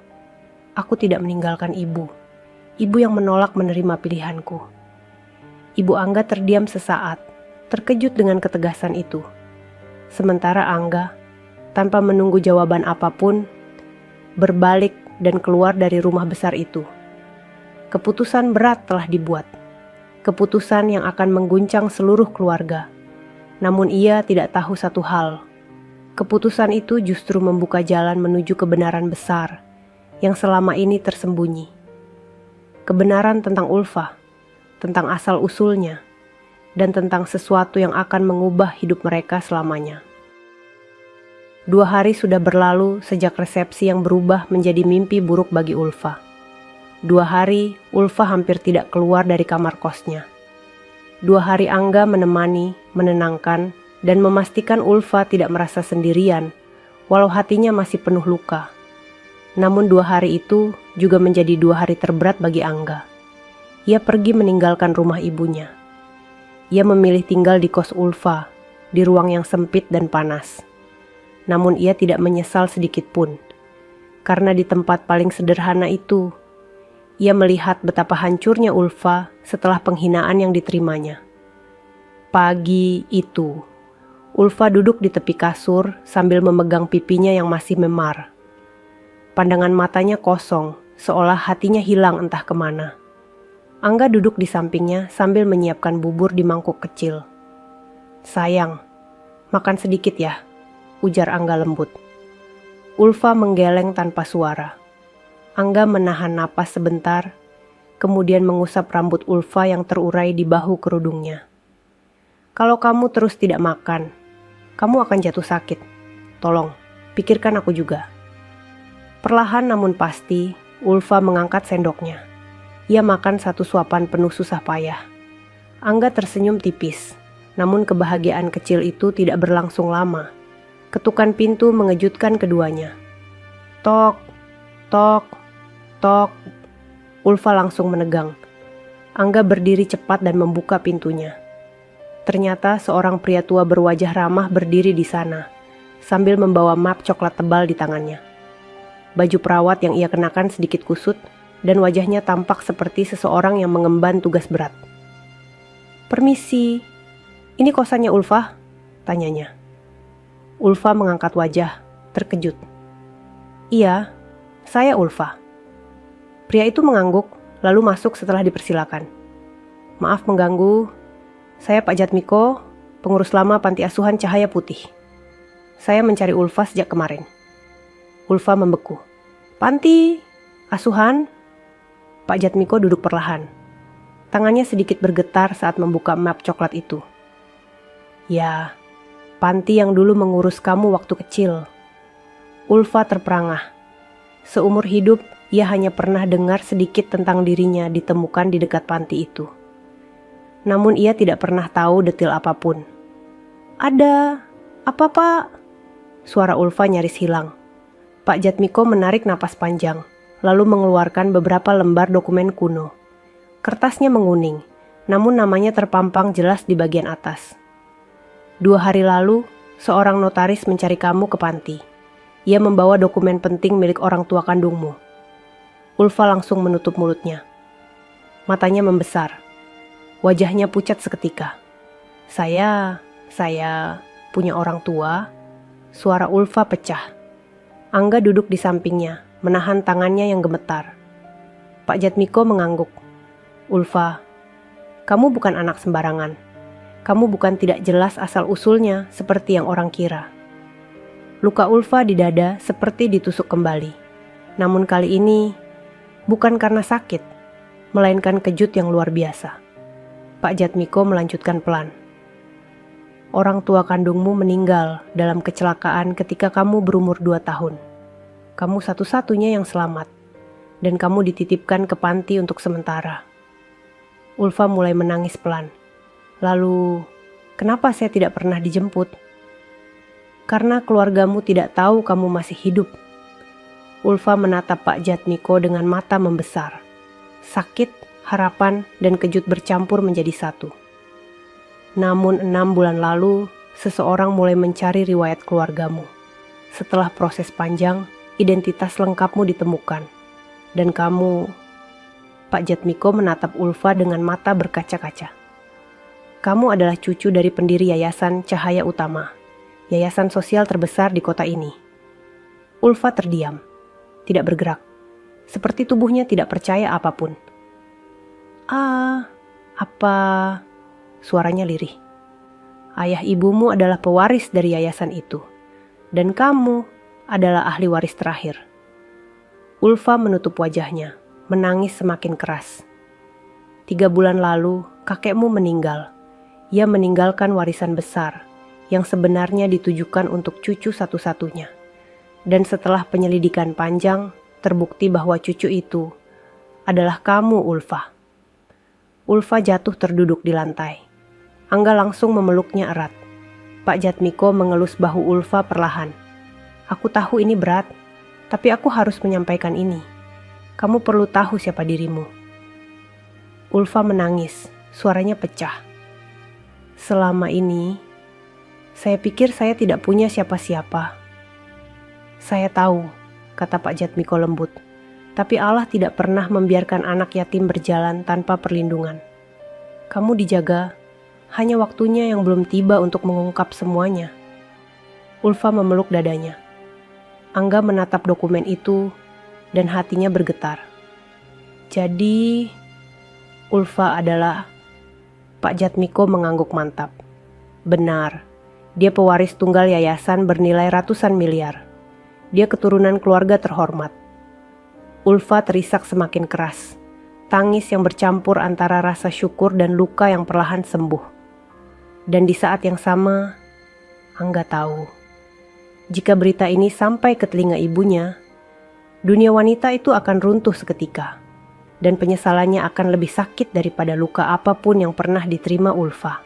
"Aku tidak meninggalkan ibu. Ibu yang menolak menerima pilihanku." Ibu Angga terdiam sesaat, terkejut dengan ketegasan itu. Sementara Angga, tanpa menunggu jawaban apapun, berbalik dan keluar dari rumah besar itu. Keputusan berat telah dibuat. Keputusan yang akan mengguncang seluruh keluarga. Namun ia tidak tahu satu hal. Keputusan itu justru membuka jalan menuju kebenaran besar yang selama ini tersembunyi. Kebenaran tentang Ulfa, tentang asal-usulnya, dan tentang sesuatu yang akan mengubah hidup mereka selamanya. 2 hari sudah berlalu sejak resepsi yang berubah menjadi mimpi buruk bagi Ulfa. 2 hari, Ulfa hampir tidak keluar dari kamar kosnya. 2 hari Angga menemani, menenangkan, dan memastikan Ulfa tidak merasa sendirian, walau hatinya masih penuh luka. Namun 2 hari itu juga menjadi 2 hari terberat bagi Angga. Ia pergi meninggalkan rumah ibunya. Ia memilih tinggal di kos Ulfa, di ruang yang sempit dan panas. Namun ia tidak menyesal sedikit pun, karena di tempat paling sederhana itu, ia melihat betapa hancurnya Ulfa setelah penghinaan yang diterimanya. Pagi itu, Ulfa duduk di tepi kasur sambil memegang pipinya yang masih memar. Pandangan matanya kosong, seolah hatinya hilang entah kemana. Angga duduk di sampingnya sambil menyiapkan bubur di mangkuk kecil. "Sayang, makan sedikit ya," ujar Angga lembut. Ulfa menggeleng tanpa suara. Angga menahan napas sebentar, kemudian mengusap rambut Ulfa yang terurai di bahu kerudungnya. "Kalau kamu terus tidak makan, kamu akan jatuh sakit. Tolong, pikirkan aku juga." Perlahan namun pasti, Ulfa mengangkat sendoknya. Ia makan 1 suapan penuh susah payah. Angga tersenyum tipis, namun kebahagiaan kecil itu tidak berlangsung lama. Ketukan pintu mengejutkan keduanya. Tok, tok, tok. Ulfa langsung menegang. Angga berdiri cepat dan membuka pintunya. Ternyata seorang pria tua berwajah ramah berdiri di sana, sambil membawa map coklat tebal di tangannya. Baju perawat yang ia kenakan sedikit kusut, dan wajahnya tampak seperti seseorang yang mengemban tugas berat. "Permisi, ini kosannya Ulfa?" tanyanya. Ulfa mengangkat wajah, terkejut. "Iya, saya Ulfa." Pria itu mengangguk, lalu masuk setelah dipersilakan. "Maaf mengganggu, saya Pak Jatmiko, pengurus lama Panti Asuhan Cahaya Putih. Saya mencari Ulfa sejak kemarin." Ulfa membeku. "Panti Asuhan?" Pak Jatmiko duduk perlahan. Tangannya sedikit bergetar saat membuka map coklat itu. "Ya, panti yang dulu mengurus kamu waktu kecil." Ulfa terperangah. Seumur hidup, ia hanya pernah dengar sedikit tentang dirinya ditemukan di dekat panti itu. Namun ia tidak pernah tahu detail apapun. "Ada apa, Pak?" Suara Ulfa nyaris hilang. Pak Jatmiko menarik napas panjang, lalu mengeluarkan beberapa lembar dokumen kuno. Kertasnya menguning, namun namanya terpampang jelas di bagian atas. 2 hari lalu, seorang notaris mencari kamu ke panti. Ia membawa dokumen penting milik orang tua kandungmu. Ulfa langsung menutup mulutnya. Matanya membesar. Wajahnya pucat seketika. Saya punya orang tua?" Suara Ulfa pecah. Angga duduk di sampingnya, menahan tangannya yang gemetar. Pak Jatmiko mengangguk. "Ulfa, kamu bukan anak sembarangan. Kamu bukan tidak jelas asal-usulnya seperti yang orang kira. Luka Ulfa di dada seperti ditusuk kembali. Namun kali ini bukan karena sakit, melainkan kejut yang luar biasa. Pak Jatmiko melanjutkan pelan. Orang tua kandungmu meninggal dalam kecelakaan ketika kamu berumur 2 tahun. Kamu satu-satunya yang selamat, dan kamu dititipkan ke panti untuk sementara. Ulfa mulai menangis pelan. Lalu, kenapa saya tidak pernah dijemput? Karena keluargamu tidak tahu kamu masih hidup. Ulfa menatap Pak Jatmiko dengan mata membesar. Sakit, harapan, dan kejut bercampur menjadi satu. Namun 6 bulan lalu, seseorang mulai mencari riwayat keluargamu. Setelah proses panjang, identitas lengkapmu ditemukan. Dan kamu... Pak Jatmiko menatap Ulfa dengan mata berkaca-kaca. Kamu adalah cucu dari pendiri Yayasan Cahaya Utama, yayasan sosial terbesar di kota ini. Ulfa terdiam, tidak bergerak, seperti tubuhnya tidak percaya apapun. Apa? Suaranya lirih. Ayah ibumu adalah pewaris dari yayasan itu, dan kamu adalah ahli waris terakhir. Ulfa menutup wajahnya, menangis semakin keras. 3 bulan lalu, kakekmu meninggal. Ia meninggalkan warisan besar yang sebenarnya ditujukan untuk cucu satu-satunya. Dan setelah penyelidikan panjang, terbukti bahwa cucu itu adalah kamu, Ulfa. Ulfa jatuh terduduk di lantai. Angga langsung memeluknya erat. Pak Jatmiko mengelus bahu Ulfa perlahan. Aku tahu ini berat, tapi aku harus menyampaikan ini. Kamu perlu tahu siapa dirimu. Ulfa menangis, suaranya pecah. Selama ini, saya pikir saya tidak punya siapa-siapa. Saya tahu, kata Pak Jatmiko lembut, tapi Allah tidak pernah membiarkan anak yatim berjalan tanpa perlindungan. Kamu dijaga, hanya waktunya yang belum tiba untuk mengungkap semuanya. Ulfa memeluk dadanya. Angga menatap dokumen itu dan hatinya bergetar. Jadi, Ulfa adalah... Pak Jatmiko mengangguk mantap. Benar, dia pewaris tunggal yayasan bernilai ratusan miliar. Dia keturunan keluarga terhormat. Ulfa terisak semakin keras. Tangis yang bercampur antara rasa syukur dan luka yang perlahan sembuh. Dan di saat yang sama, Angga tahu. Jika berita ini sampai ke telinga ibunya, dunia wanita itu akan runtuh seketika. Dan penyesalannya akan lebih sakit daripada luka apapun yang pernah diterima Ulfa.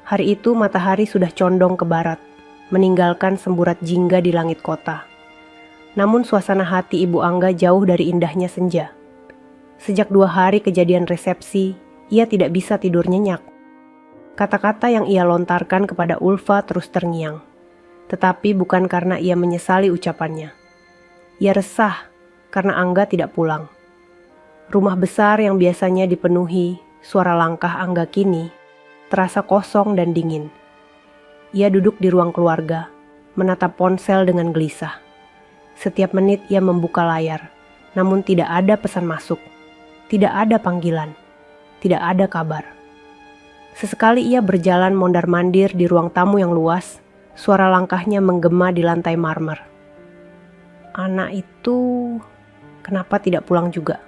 Hari itu matahari sudah condong ke barat, meninggalkan semburat jingga di langit kota. Namun suasana hati Ibu Angga jauh dari indahnya senja. Sejak 2 hari kejadian resepsi, ia tidak bisa tidur nyenyak. Kata-kata yang ia lontarkan kepada Ulfa terus terngiang. Tetapi bukan karena ia menyesali ucapannya. Ia resah karena Angga tidak pulang. Rumah besar yang biasanya dipenuhi suara langkah Angga kini terasa kosong dan dingin. Ia duduk di ruang keluarga, menatap ponsel dengan gelisah. Setiap menit ia membuka layar, namun tidak ada pesan masuk, tidak ada panggilan, tidak ada kabar. Sesekali ia berjalan mondar-mandir di ruang tamu yang luas, suara langkahnya menggema di lantai marmer. Anak itu kenapa tidak pulang juga?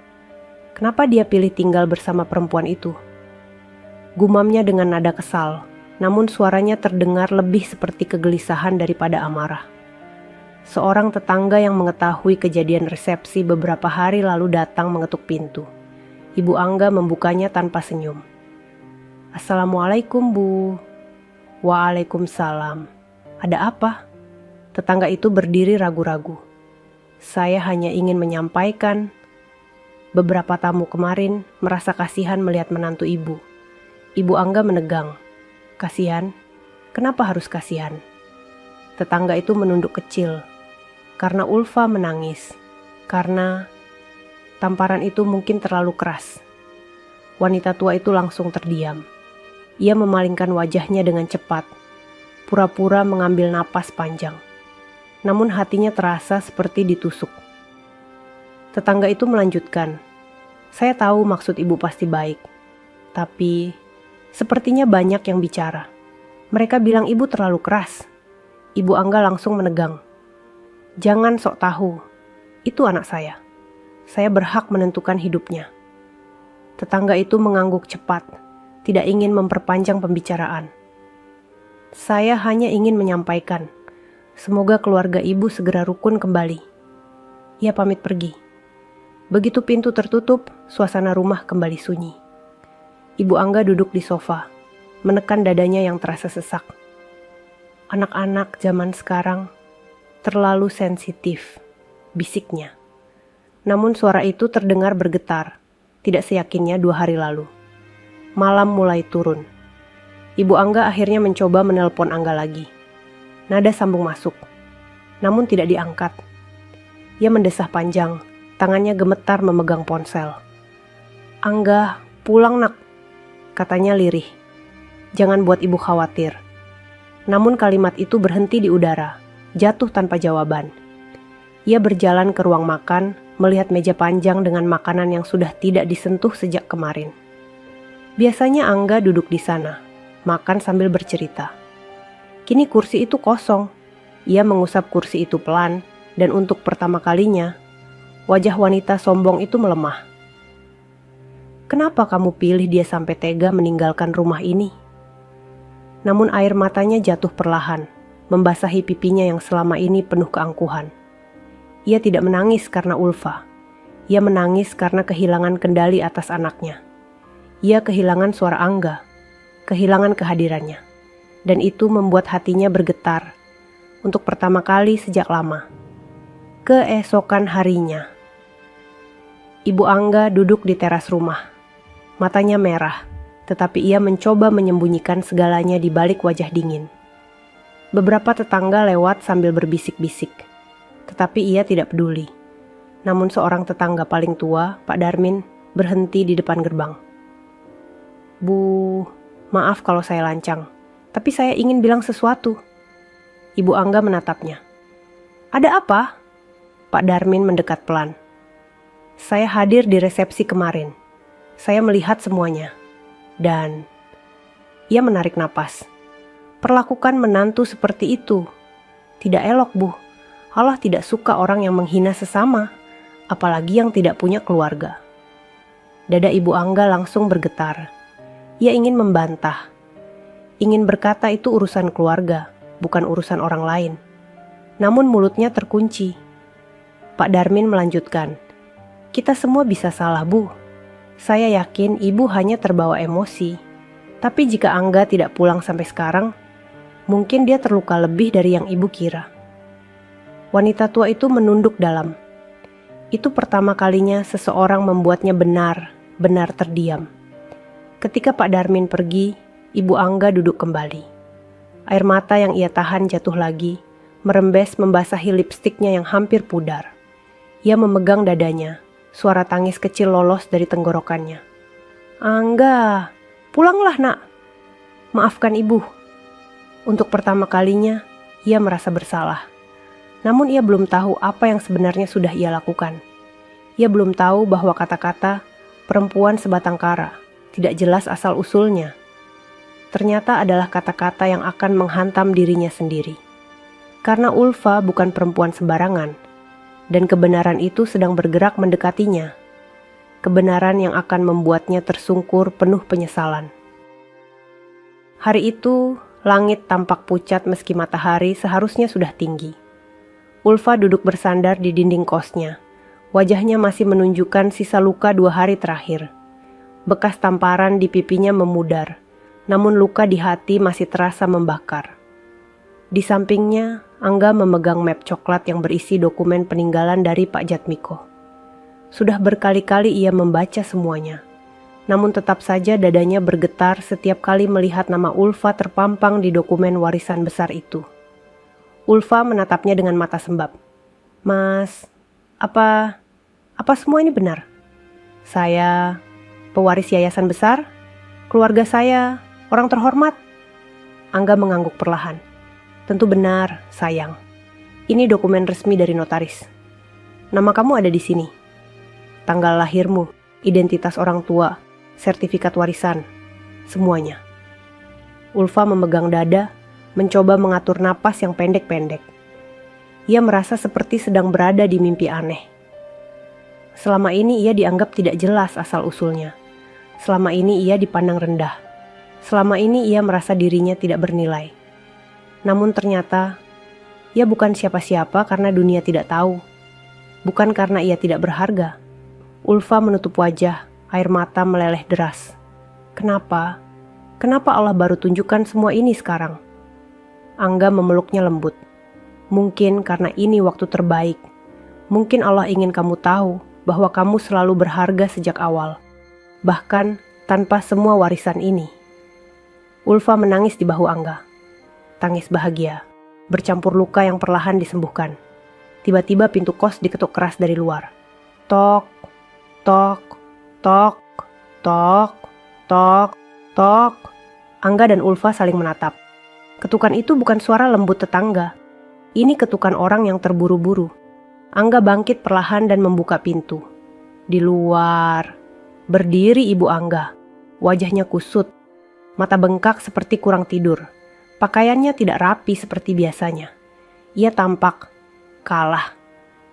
Kenapa dia pilih tinggal bersama perempuan itu? Gumamnya dengan nada kesal, namun suaranya terdengar lebih seperti kegelisahan daripada amarah. Seorang tetangga yang mengetahui kejadian resepsi beberapa hari lalu datang mengetuk pintu. Ibu Angga membukanya tanpa senyum. Assalamualaikum, Bu. Waalaikumsalam. Ada apa? Tetangga itu berdiri ragu-ragu. Saya hanya ingin menyampaikan... Beberapa tamu kemarin merasa kasihan melihat menantu ibu. Ibu Angga menegang. Kasihan? Kenapa harus kasihan? Tetangga itu menunduk kecil. Karena Ulfa menangis. Karena tamparan itu mungkin terlalu keras. Wanita tua itu langsung terdiam. Ia memalingkan wajahnya dengan cepat. Pura-pura mengambil napas panjang. Namun hatinya terasa seperti ditusuk. Tetangga itu melanjutkan, saya tahu maksud ibu pasti baik, tapi Sepertinya banyak yang bicara. Mereka bilang ibu terlalu keras. Ibu Angga langsung menegang. Jangan sok tahu. Itu anak saya. Saya berhak menentukan hidupnya. Tetangga itu mengangguk cepat, tidak ingin memperpanjang pembicaraan. Saya hanya ingin menyampaikan, semoga keluarga ibu segera rukun kembali. Ia pamit pergi. Begitu pintu tertutup, suasana rumah kembali sunyi. Ibu Angga duduk di sofa, menekan dadanya yang terasa sesak. Anak-anak zaman sekarang terlalu sensitif, bisiknya. Namun suara itu terdengar bergetar, tidak seyakinnya 2 hari lalu. Malam mulai turun. Ibu Angga akhirnya mencoba menelpon Angga lagi. Nada sambung masuk, namun tidak diangkat. Ia mendesah panjang, tangannya gemetar memegang ponsel. Angga, pulang nak, katanya lirih. Jangan buat ibu khawatir. Namun kalimat itu berhenti di udara, jatuh tanpa jawaban. Ia berjalan ke ruang makan, melihat meja panjang dengan makanan yang sudah tidak disentuh sejak kemarin. Biasanya Angga duduk di sana, makan sambil bercerita. Kini kursi itu kosong. Ia mengusap kursi itu pelan, dan untuk pertama kalinya, wajah wanita sombong itu melemah. Kenapa kamu pilih dia sampai tega meninggalkan rumah ini? Namun air matanya jatuh perlahan, membasahi pipinya yang selama ini penuh keangkuhan. Ia tidak menangis karena Ulfa. Ia menangis karena kehilangan kendali atas anaknya. Ia kehilangan suara Angga, kehilangan kehadirannya. Dan itu membuat hatinya bergetar untuk pertama kali sejak lama. Keesokan harinya, Ibu Angga duduk di teras rumah. Matanya merah, tetapi ia mencoba menyembunyikan segalanya di balik wajah dingin. Beberapa tetangga lewat sambil berbisik-bisik. Tetapi ia tidak peduli. Namun seorang tetangga paling tua, Pak Darmin, berhenti di depan gerbang. Bu, maaf kalau saya lancang, tapi saya ingin bilang sesuatu. Ibu Angga menatapnya. Ada apa? Pak Darmin mendekat pelan. Saya hadir di resepsi kemarin. Saya melihat semuanya. Dan ia menarik napas. Perlakukan menantu seperti itu. Tidak elok, Bu. Allah tidak suka orang yang menghina sesama, apalagi yang tidak punya keluarga. Dada Ibu Angga langsung bergetar. Ia ingin membantah. Ingin berkata itu urusan keluarga, bukan urusan orang lain. Namun mulutnya terkunci. Pak Darmin melanjutkan. Kita semua bisa salah, Bu. Saya yakin Ibu hanya terbawa emosi. Tapi jika Angga tidak pulang sampai sekarang, mungkin dia terluka lebih dari yang Ibu kira. Wanita tua itu menunduk dalam. Itu pertama kalinya seseorang membuatnya benar-benar terdiam. Ketika Pak Darmin pergi, Ibu Angga duduk kembali. Air mata yang ia tahan jatuh lagi, merembes membasahi lipstiknya yang hampir pudar. Ia memegang dadanya, suara tangis kecil lolos dari tenggorokannya. Angga, pulanglah nak. Maafkan ibu. Untuk pertama kalinya, ia merasa bersalah. Namun ia belum tahu apa yang sebenarnya sudah ia lakukan. Ia belum tahu bahwa kata-kata perempuan sebatang kara tidak jelas asal-usulnya. Ternyata adalah kata-kata yang akan menghantam dirinya sendiri. Karena Ulfa bukan perempuan sembarangan, dan kebenaran itu sedang bergerak mendekatinya. Kebenaran yang akan membuatnya tersungkur penuh penyesalan. Hari itu, langit tampak pucat meski matahari seharusnya sudah tinggi. Ulfa duduk bersandar di dinding kosnya. Wajahnya masih menunjukkan sisa luka 2 hari terakhir. Bekas tamparan di pipinya memudar, namun luka di hati masih terasa membakar. Di sampingnya, Angga memegang map coklat yang berisi dokumen peninggalan dari Pak Jatmiko. Sudah berkali-kali ia membaca semuanya. Namun tetap saja dadanya bergetar setiap kali melihat nama Ulfa terpampang di dokumen warisan besar itu. Ulfa menatapnya dengan mata sembab. Mas, apa semua ini benar? Saya pewaris yayasan besar? Keluarga saya orang terhormat? Angga mengangguk perlahan. Tentu benar, sayang. Ini dokumen resmi dari notaris. Nama kamu ada di sini. Tanggal lahirmu, identitas orang tua, sertifikat warisan. semuanya. Ulfa memegang dada, mencoba mengatur napas yang pendek-pendek. Ia merasa seperti sedang berada di mimpi aneh. Selama ini ia dianggap tidak jelas asal-usulnya. Selama ini ia dipandang rendah. Selama ini ia merasa dirinya tidak bernilai. Namun ternyata, ia bukan siapa-siapa karena dunia tidak tahu. Bukan karena ia tidak berharga. Ulfa menutup wajah, air mata meleleh deras. Kenapa? Kenapa Allah baru tunjukkan semua ini sekarang? Angga memeluknya lembut. Mungkin karena ini waktu terbaik. Mungkin Allah ingin kamu tahu bahwa kamu selalu berharga sejak awal. Bahkan tanpa semua warisan ini. Ulfa menangis di bahu Angga. Tangis bahagia, bercampur luka yang perlahan disembuhkan. Tiba-tiba pintu kos diketuk keras dari luar. Tok, tok, tok, tok, tok, tok. Angga dan Ulfa saling menatap. Ketukan itu bukan suara lembut tetangga. Ini ketukan orang yang terburu-buru. Angga bangkit perlahan dan membuka pintu. Di luar, berdiri Ibu Angga. Wajahnya kusut. Mata bengkak seperti kurang tidur. Pakaiannya tidak rapi seperti biasanya. Ia tampak kalah.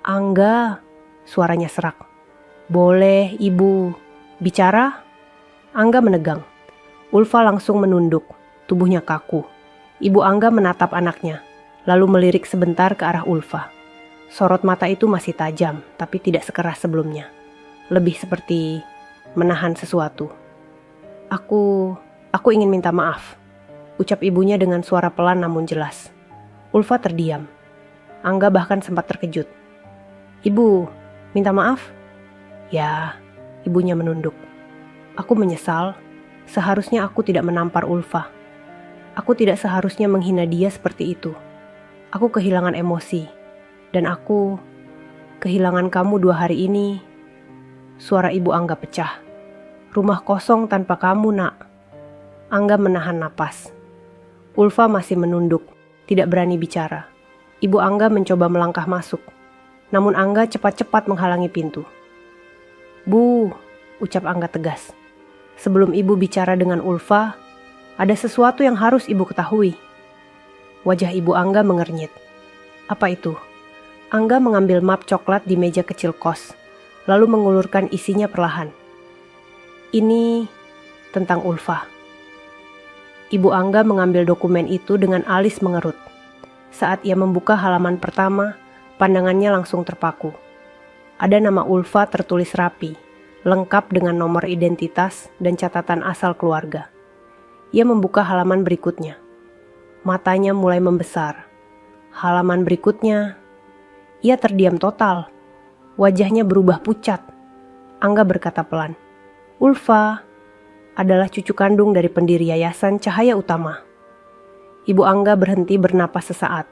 Angga, suaranya serak. Boleh, Ibu. Bicara? Angga menegang. Ulfa langsung menunduk, tubuhnya kaku. Ibu Angga menatap anaknya, lalu melirik sebentar ke arah Ulfa. Sorot mata itu masih tajam, tapi tidak sekeras sebelumnya. Lebih seperti menahan sesuatu. Aku ingin minta maaf, ucap ibunya dengan suara pelan namun jelas. Ulfa terdiam. Angga bahkan sempat terkejut. Ibu, minta maaf? Ya, ibunya menunduk. Aku menyesal. Seharusnya aku tidak menampar Ulfa. Aku tidak seharusnya menghina dia seperti itu. Aku kehilangan emosi. Dan aku kehilangan kamu 2 hari ini. Suara Ibu Angga pecah. Rumah kosong tanpa kamu, Nak. Angga menahan napas. Ulfa masih menunduk, tidak berani bicara. Ibu Angga mencoba melangkah masuk. Namun Angga cepat-cepat menghalangi pintu. Bu, ucap Angga tegas. Sebelum ibu bicara dengan Ulfa, ada sesuatu yang harus ibu ketahui. Wajah Ibu Angga mengernyit. Apa itu? Angga mengambil map coklat di meja kecil kos, lalu mengulurkan isinya perlahan. Ini tentang Ulfa. Ibu Angga mengambil dokumen itu dengan alis mengerut. Saat ia membuka halaman pertama, pandangannya langsung terpaku. Ada nama Ulfa tertulis rapi, lengkap dengan nomor identitas dan catatan asal keluarga. Ia membuka halaman berikutnya. Matanya mulai membesar. Halaman berikutnya, ia terdiam total. Wajahnya berubah pucat. Angga berkata pelan, Ulfa adalah cucu kandung dari pendiri Yayasan Cahaya Utama. Ibu Angga berhenti bernapas sesaat.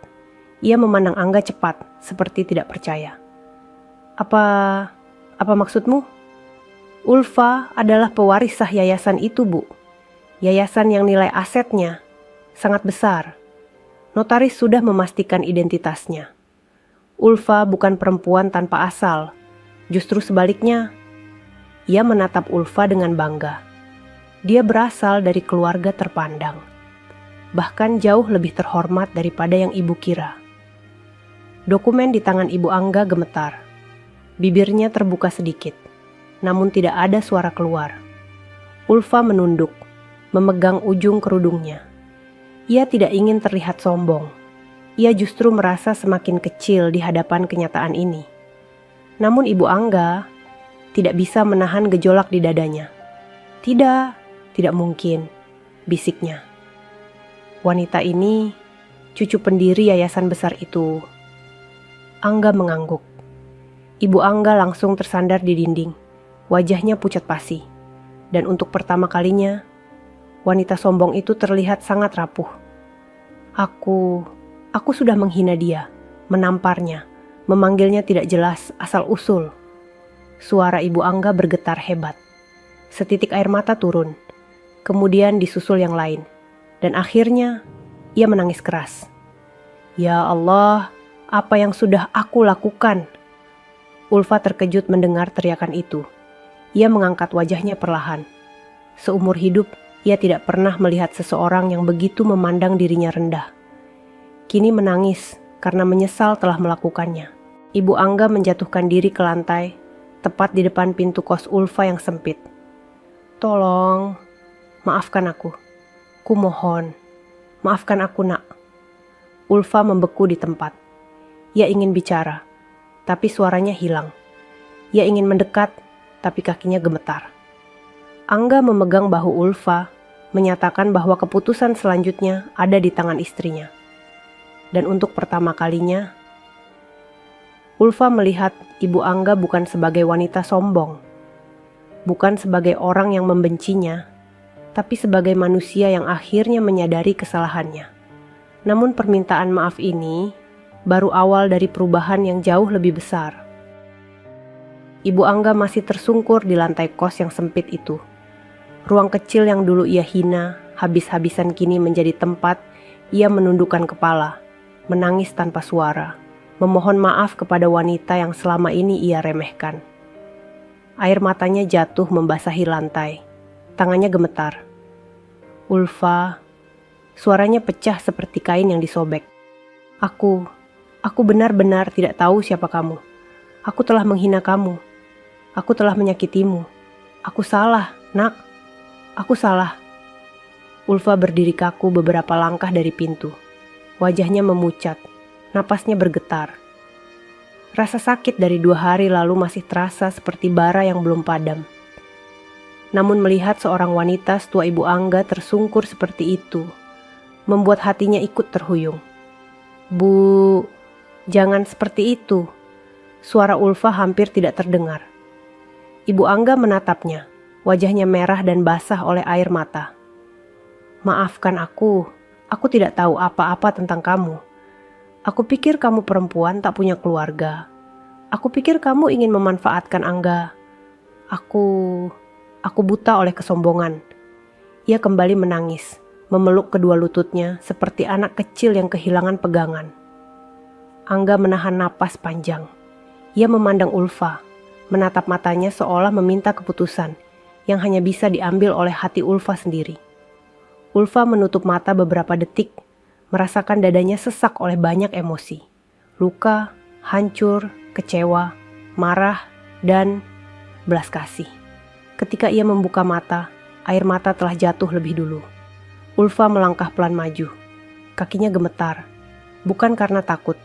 Ia memandang Angga cepat, seperti tidak percaya. Apa maksudmu? Ulfa adalah pewaris sah yayasan itu, Bu. Yayasan yang nilai asetnya sangat besar. Notaris sudah memastikan identitasnya. Ulfa bukan perempuan tanpa asal. Justru sebaliknya, ia menatap Ulfa dengan bangga. Dia berasal dari keluarga terpandang. Bahkan jauh lebih terhormat daripada yang ibu kira. Dokumen di tangan Ibu Angga gemetar. Bibirnya terbuka sedikit. Namun tidak ada suara keluar. Ulfa menunduk, memegang ujung kerudungnya. Ia tidak ingin terlihat sombong. Ia justru merasa semakin kecil di hadapan kenyataan ini. Namun Ibu Angga tidak bisa menahan gejolak di dadanya. Tidak mungkin, bisiknya. Wanita ini cucu pendiri yayasan besar itu. Angga mengangguk. Ibu Angga langsung tersandar di dinding. Wajahnya pucat pasi. Dan untuk pertama kalinya, wanita sombong itu terlihat sangat rapuh. Aku sudah menghina dia, menamparnya, memanggilnya tidak jelas asal-usul. Suara Ibu Angga bergetar hebat. Setitik air mata turun, kemudian disusul yang lain. Dan akhirnya, ia menangis keras. Ya Allah, apa yang sudah aku lakukan? Ulfa terkejut mendengar teriakan itu. Ia mengangkat wajahnya perlahan. Seumur hidup, Ia tidak pernah melihat seseorang yang begitu memandang dirinya rendah. Kini menangis karena menyesal telah melakukannya. Ibu Angga menjatuhkan diri ke lantai, tepat di depan pintu kos Ulfa yang sempit. "Tolong, maafkan aku. Kumohon, maafkan aku, Nak." Ulfa membeku di tempat. Ia ingin bicara, tapi suaranya hilang. Ia ingin mendekat, tapi kakinya gemetar. Angga memegang bahu Ulfa, menyatakan bahwa keputusan selanjutnya ada di tangan istrinya. Dan untuk pertama kalinya, Ulfa melihat Ibu Angga bukan sebagai wanita sombong, bukan sebagai orang yang membencinya, tapi sebagai manusia yang akhirnya menyadari kesalahannya. Namun permintaan maaf ini baru awal dari perubahan yang jauh lebih besar. Ibu Angga masih tersungkur di lantai kos yang sempit itu. Ruang kecil yang dulu ia hina, habis-habisan kini menjadi tempat ia menundukkan kepala, menangis tanpa suara, memohon maaf kepada wanita yang selama ini ia remehkan. Air matanya jatuh membasahi lantai, tangannya gemetar. "Ulfa," suaranya pecah seperti kain yang disobek. Aku benar-benar tidak tahu siapa kamu. Aku telah menghina kamu. Aku telah menyakitimu. Aku salah, Nak. Aku salah." Ulfa berdiri kaku beberapa langkah dari pintu. Wajahnya memucat, napasnya bergetar. Rasa sakit dari 2 hari lalu masih terasa seperti bara yang belum padam. Namun melihat seorang wanita setua Ibu Angga tersungkur seperti itu, membuat hatinya ikut terhuyung. "Bu, jangan seperti itu." Suara Ulfa hampir tidak terdengar. Ibu Angga menatapnya, wajahnya merah dan basah oleh air mata. "Maafkan aku tidak tahu apa-apa tentang kamu. Aku pikir kamu perempuan tak punya keluarga. Aku pikir kamu ingin memanfaatkan Angga. Aku buta oleh kesombongan." Ia kembali menangis, memeluk kedua lututnya seperti anak kecil yang kehilangan pegangan. Angga menahan napas panjang. Ia memandang Ulfa, menatap matanya seolah meminta keputusan yang hanya bisa diambil oleh hati Ulfa sendiri. Ulfa menutup mata beberapa detik, merasakan dadanya sesak oleh banyak emosi. Luka, hancur, kecewa, marah, dan belas kasih. Ketika ia membuka mata, air mata telah jatuh lebih dulu. Ulfa melangkah pelan maju. Kakinya gemetar, bukan karena takut,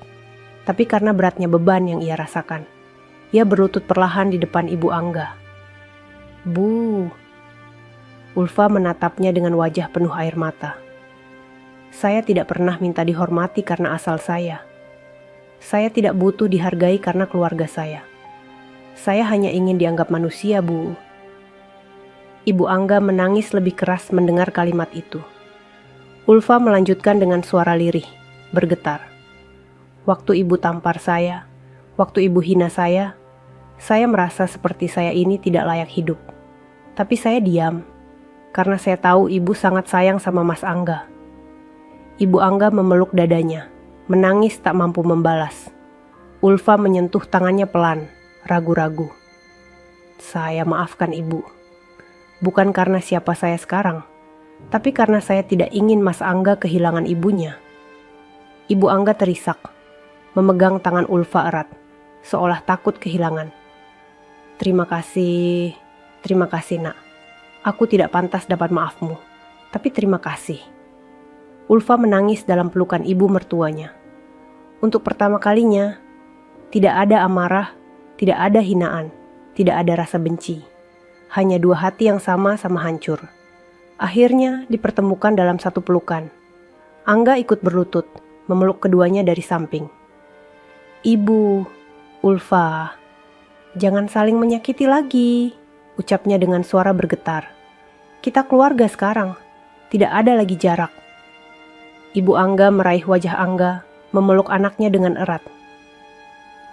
tapi karena beratnya beban yang ia rasakan. Ia berlutut perlahan di depan Ibu Angga. "Bu." Ulfa menatapnya dengan wajah penuh air mata. "Saya tidak pernah minta dihormati karena asal saya. Saya tidak butuh dihargai karena keluarga saya. Saya hanya ingin dianggap manusia, Bu." Ibu Angga menangis lebih keras mendengar kalimat itu. Ulfa melanjutkan dengan suara lirih, bergetar. "Waktu Ibu tampar saya, waktu Ibu hina saya merasa seperti saya ini tidak layak hidup. Tapi saya diam, karena saya tahu Ibu sangat sayang sama Mas Angga." Ibu Angga memeluk dadanya, menangis tak mampu membalas. Ulfa menyentuh tangannya pelan, ragu-ragu. "Saya maafkan Ibu. Bukan karena siapa saya sekarang, tapi karena saya tidak ingin Mas Angga kehilangan ibunya." Ibu Angga terisak, memegang tangan Ulfa erat, seolah takut kehilangan. Terima kasih, Nak. Aku tidak pantas dapat maafmu, tapi terima kasih." Ulfa menangis dalam pelukan ibu mertuanya. Untuk pertama kalinya, tidak ada amarah, tidak ada hinaan, tidak ada rasa benci. Hanya 2 hati yang sama-sama hancur. Akhirnya dipertemukan dalam satu pelukan. Angga ikut berlutut, memeluk keduanya dari samping. "Ibu, Ulfa, jangan saling menyakiti lagi," ucapnya dengan suara bergetar. "Kita keluarga sekarang, tidak ada lagi jarak." Ibu Angga meraih wajah Angga, memeluk anaknya dengan erat.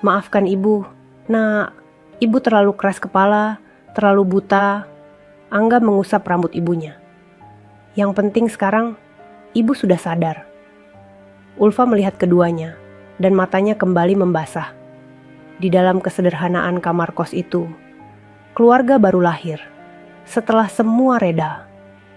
"Maafkan Ibu, Nak. Ibu terlalu keras kepala, terlalu buta." Angga mengusap rambut ibunya. "Yang penting sekarang, Ibu sudah sadar." Ulfa melihat keduanya, dan matanya kembali membasah. Di dalam kesederhanaan kamar kos itu, keluarga baru lahir. Setelah semua reda,